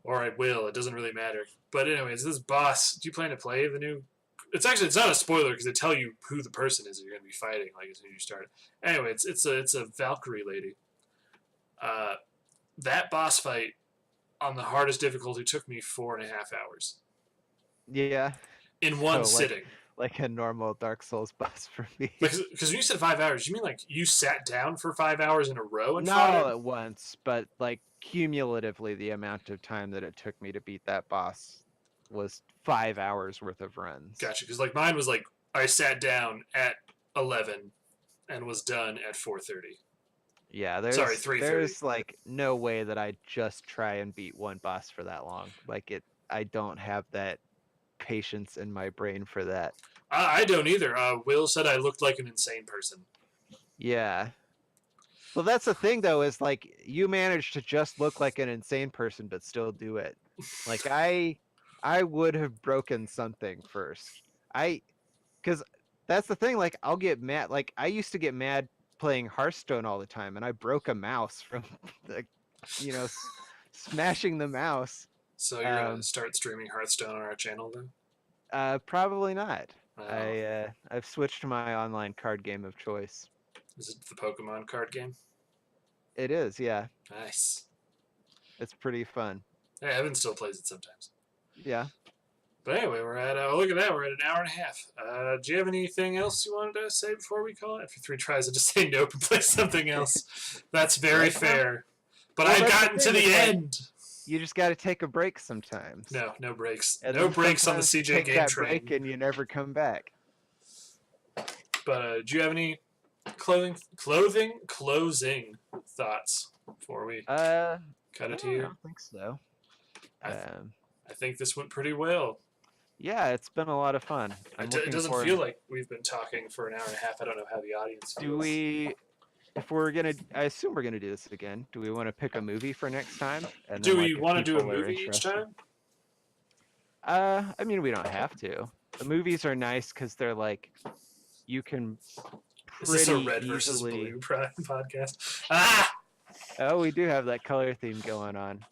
Or I will, it doesn't really matter. But anyways, this boss, do you plan to play the new it's not a spoiler because they tell you who the person is that you're going to be fighting like as soon as you start. Anyway, it's a Valkyrie lady. That boss fight on the hardest difficulty took me 4.5 hours. Yeah. In one sitting. Like a normal Dark Souls boss for me. Because when you said 5 hours, you mean like you sat down for 5 hours in a row and not fought all it? at once, but like cumulatively, the amount of time that it took me to beat that boss was 5 hours worth of runs. Gotcha. Because like mine was like I sat down at 11 and was done at 4:30. Yeah, Sorry, there's 3-3. there's like no way that I just try and beat one boss for that long. Like I don't have that patience in my brain for that. I don't either. Will said I looked like an insane person. Yeah. Well, that's the thing though, is like you manage to just look like an insane person but still do it. Like I would have broken something first. Cuz that's the thing, like I'll get mad. Like I used to get mad playing Hearthstone all the time and I broke a mouse from the you know smashing the mouse. So you're gonna Um start streaming Hearthstone on our channel then? Probably not. Oh, I've switched to my online card game of choice. is it the Pokemon card game? It is, yeah. Nice. It's pretty fun. Yeah, Evan still plays it sometimes. Yeah. But anyway, we're at look at that. We're at an hour and a half. Do you have anything else you wanted to say before we call it? After 3 tries, I just say nope and play something else. That's very Right now? fair. But Well, I've that's the gotten to thing, the it's like- end. You just got to take a break sometimes. No, no breaks. And No then breaks on the sometimes you CJ take game that train. break and you never come back. But do you have any closing thoughts before we cut it I here? don't think so. I th- Um, I think this went pretty well. yeah, it's been a lot of fun. I'm It looking doesn't forward- feel like we've been talking for an hour and a half. I don't know how the audience feels. Do we? If we're gonna, I assume we're gonna do this again. Do we want to pick a movie for next time? And Do then, we like, if want to do a people are movie each interested- time? I mean, we don't have to. The movies are nice because they're like, you can Is this a pretty red versus easily. blue podcast? Ah! Oh, we do have that color theme going on.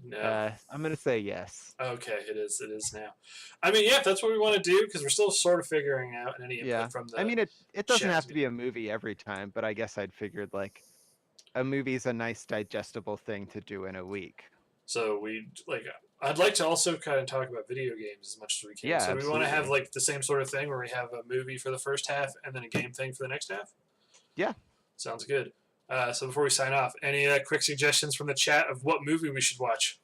No. I'm gonna say yes. Okay, it is. It is now. I mean, yeah, if that's what we want to do, because we're still sort of figuring out any input Yeah. from the. I mean, it doesn't have chat. to be a movie every time, but I guess I'd figured like a movie's a nice digestible thing to do in a week. So we like. I'd like to also kind of talk about video games as much as we can. Yeah, So we want to have absolutely. like the same sort of thing where we have a movie for the first half and then a game thing for the next half. Yeah. Sounds good. So before we sign off, any quick suggestions from the chat of what movie we should watch?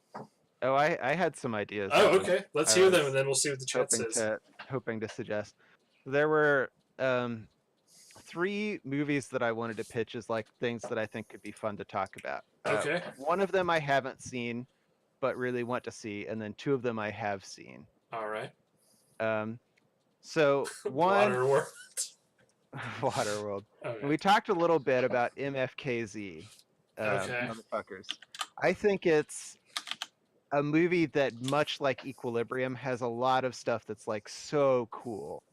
Oh, I had some ideas. Oh, I was okay. Let's I hear them, was and then we'll see what the chat hoping says. hoping to suggest. There were 3 movies that I wanted to pitch as like things that I think could be fun to talk about. Okay. One of them I haven't seen, but really want to see, and then 2 of them I have seen. All right. So one, Waterworld. Waterworld. Okay. We talked a little bit about MFKZ, Okay. motherfuckers. I think it's a movie that, much like Equilibrium, has a lot of stuff that's like so cool,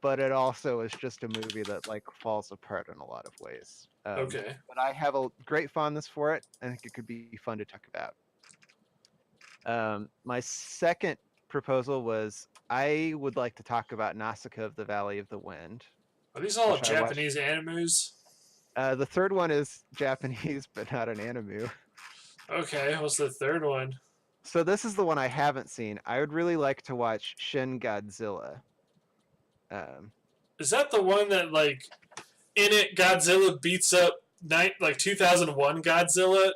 but it also is just a movie that like falls apart in a lot of ways. Okay. But I have a great fondness for it. I think it could be fun to talk about. My second proposal was I would like to talk about Nausicaa of the Valley of the Wind. Are these all Which I watched. Japanese animes? The third one is Japanese, but not an anime. Okay. What's the third one? So this is the one I haven't seen. I would really like to watch Shin Godzilla. Is that the one that like in it Godzilla beats up 2001 Godzilla?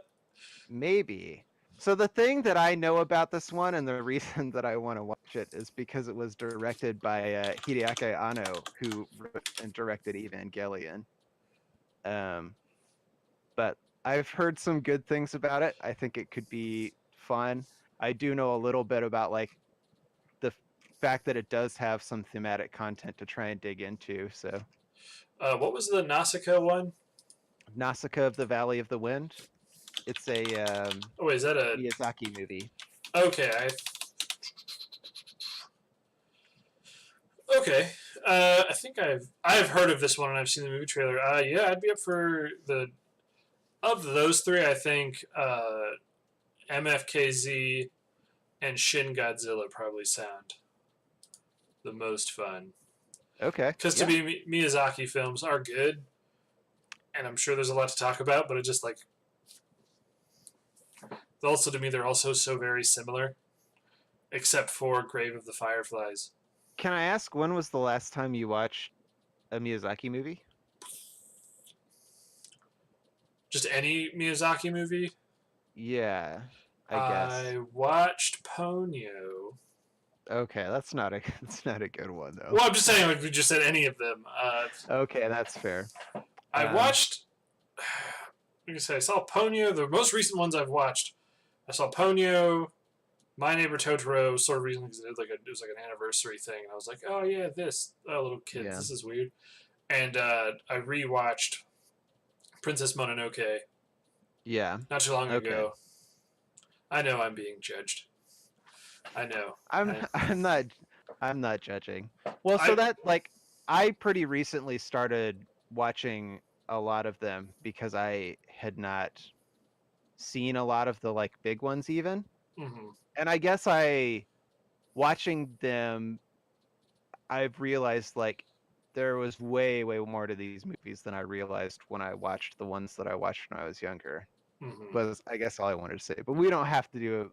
Maybe. So the thing that I know about this one, and the reason that I want to watch it, is because it was directed by Hideaki Anno, who wrote and directed Evangelion. But I've heard some good things about it. I think it could be fun. I do know a little bit about like the fact that it does have some thematic content to try and dig into. So What was the Nausicaa one? Nausicaa of the Valley of the Wind. It's a Oh, wait, is that a Miyazaki movie. okay? Okay. I think I've heard of this one and I've seen the movie trailer. Yeah, I'd be up for the of those 3. I think MFKZ and Shin Godzilla probably sound the most fun. Okay. Because yeah. to me, Miyazaki films are good, and I'm sure there's a lot to talk about. But it just like also to me, they're also so very similar, except for Grave of the Fireflies. Can I ask, when was the last time you watched a Miyazaki movie? Just any Miyazaki movie. Yeah, I guess. I watched Ponyo. Okay, that's not a good one though. Well, I'm just saying, like we just said any of them. Okay, that's fair. I watched. like I said, I saw Ponyo. The most recent ones I've watched, I saw Ponyo, My Neighbor Totoro, sort of recently because it was like an anniversary thing, and I was like, oh yeah, little kids, Yeah. this is weird. And I rewatched Princess Mononoke Yeah. not too long Okay. ago. I know I'm being judged. I know. I'm not judging. Well, so I that like I pretty recently started watching a lot of them because I had not seen a lot of the like big ones even. hmm And I guess watching them I've realized like there was way more to these movies than I realized when I watched the ones that I watched when I was younger. hmm Was I guess all I wanted to say. But we don't have to do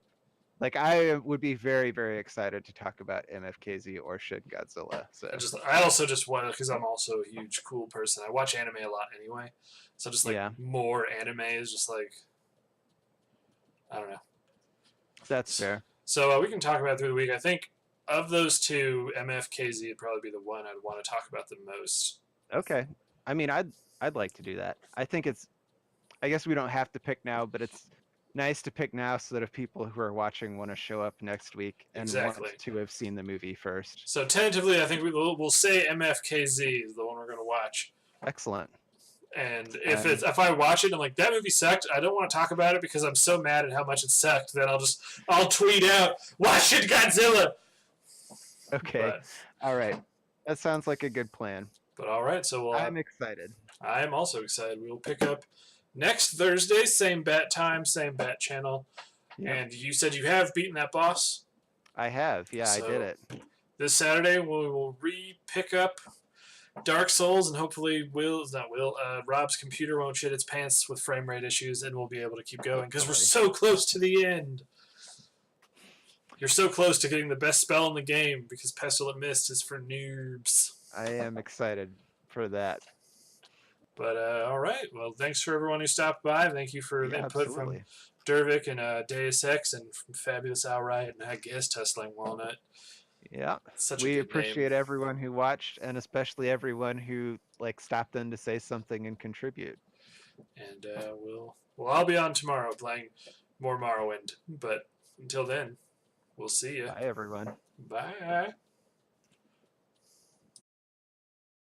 like I would be very excited to talk about MFKZ or Shin Godzilla. So I also just want because I'm also a huge cool person. I watch anime a lot anyway, so just like yeah, more anime is just like I don't know. that's fair. So we can talk about it through the week. I think of those two, MFKZ would probably be the one I'd want to talk about the most. Okay. I mean, I'd like to do that. I think it's. I guess we don't have to pick now, but it's nice to pick now so that if people who are watching want to show up next week and Exactly. want to have seen the movie first. So tentatively, I think we'll say MFKZ is the one we're going to watch. Excellent. And if I watch it and I'm like that movie sucked, I don't want to talk about it because I'm so mad at how much it sucked that I'll tweet out watch it Godzilla. Okay. All right. That sounds like a good plan. But all right, so I'm excited. I am also excited. We will pick up next Thursday, same bat time, same bat channel. Yep. And you said you have beaten that boss. I have. Yeah, I did it. This Saturday we will pick up Dark Souls, and hopefully Rob's computer won't shit its pants with frame rate issues, and we'll be able to keep going because we're so close to the end. You're so close to getting the best spell in the game because Pestilent Mist is for noobs. I am excited for that. But all right, well, thanks for everyone who stopped by. Thank you for the input from Dervik and Deus Ex and from Fabulous Outright and I guess Tussling Walnut. Yeah, Such we appreciate everyone who watched and especially everyone who like stopped in to say something and contribute. And I'll be on tomorrow playing more Morrowind. But until then, we'll see you. Bye, everyone. Bye.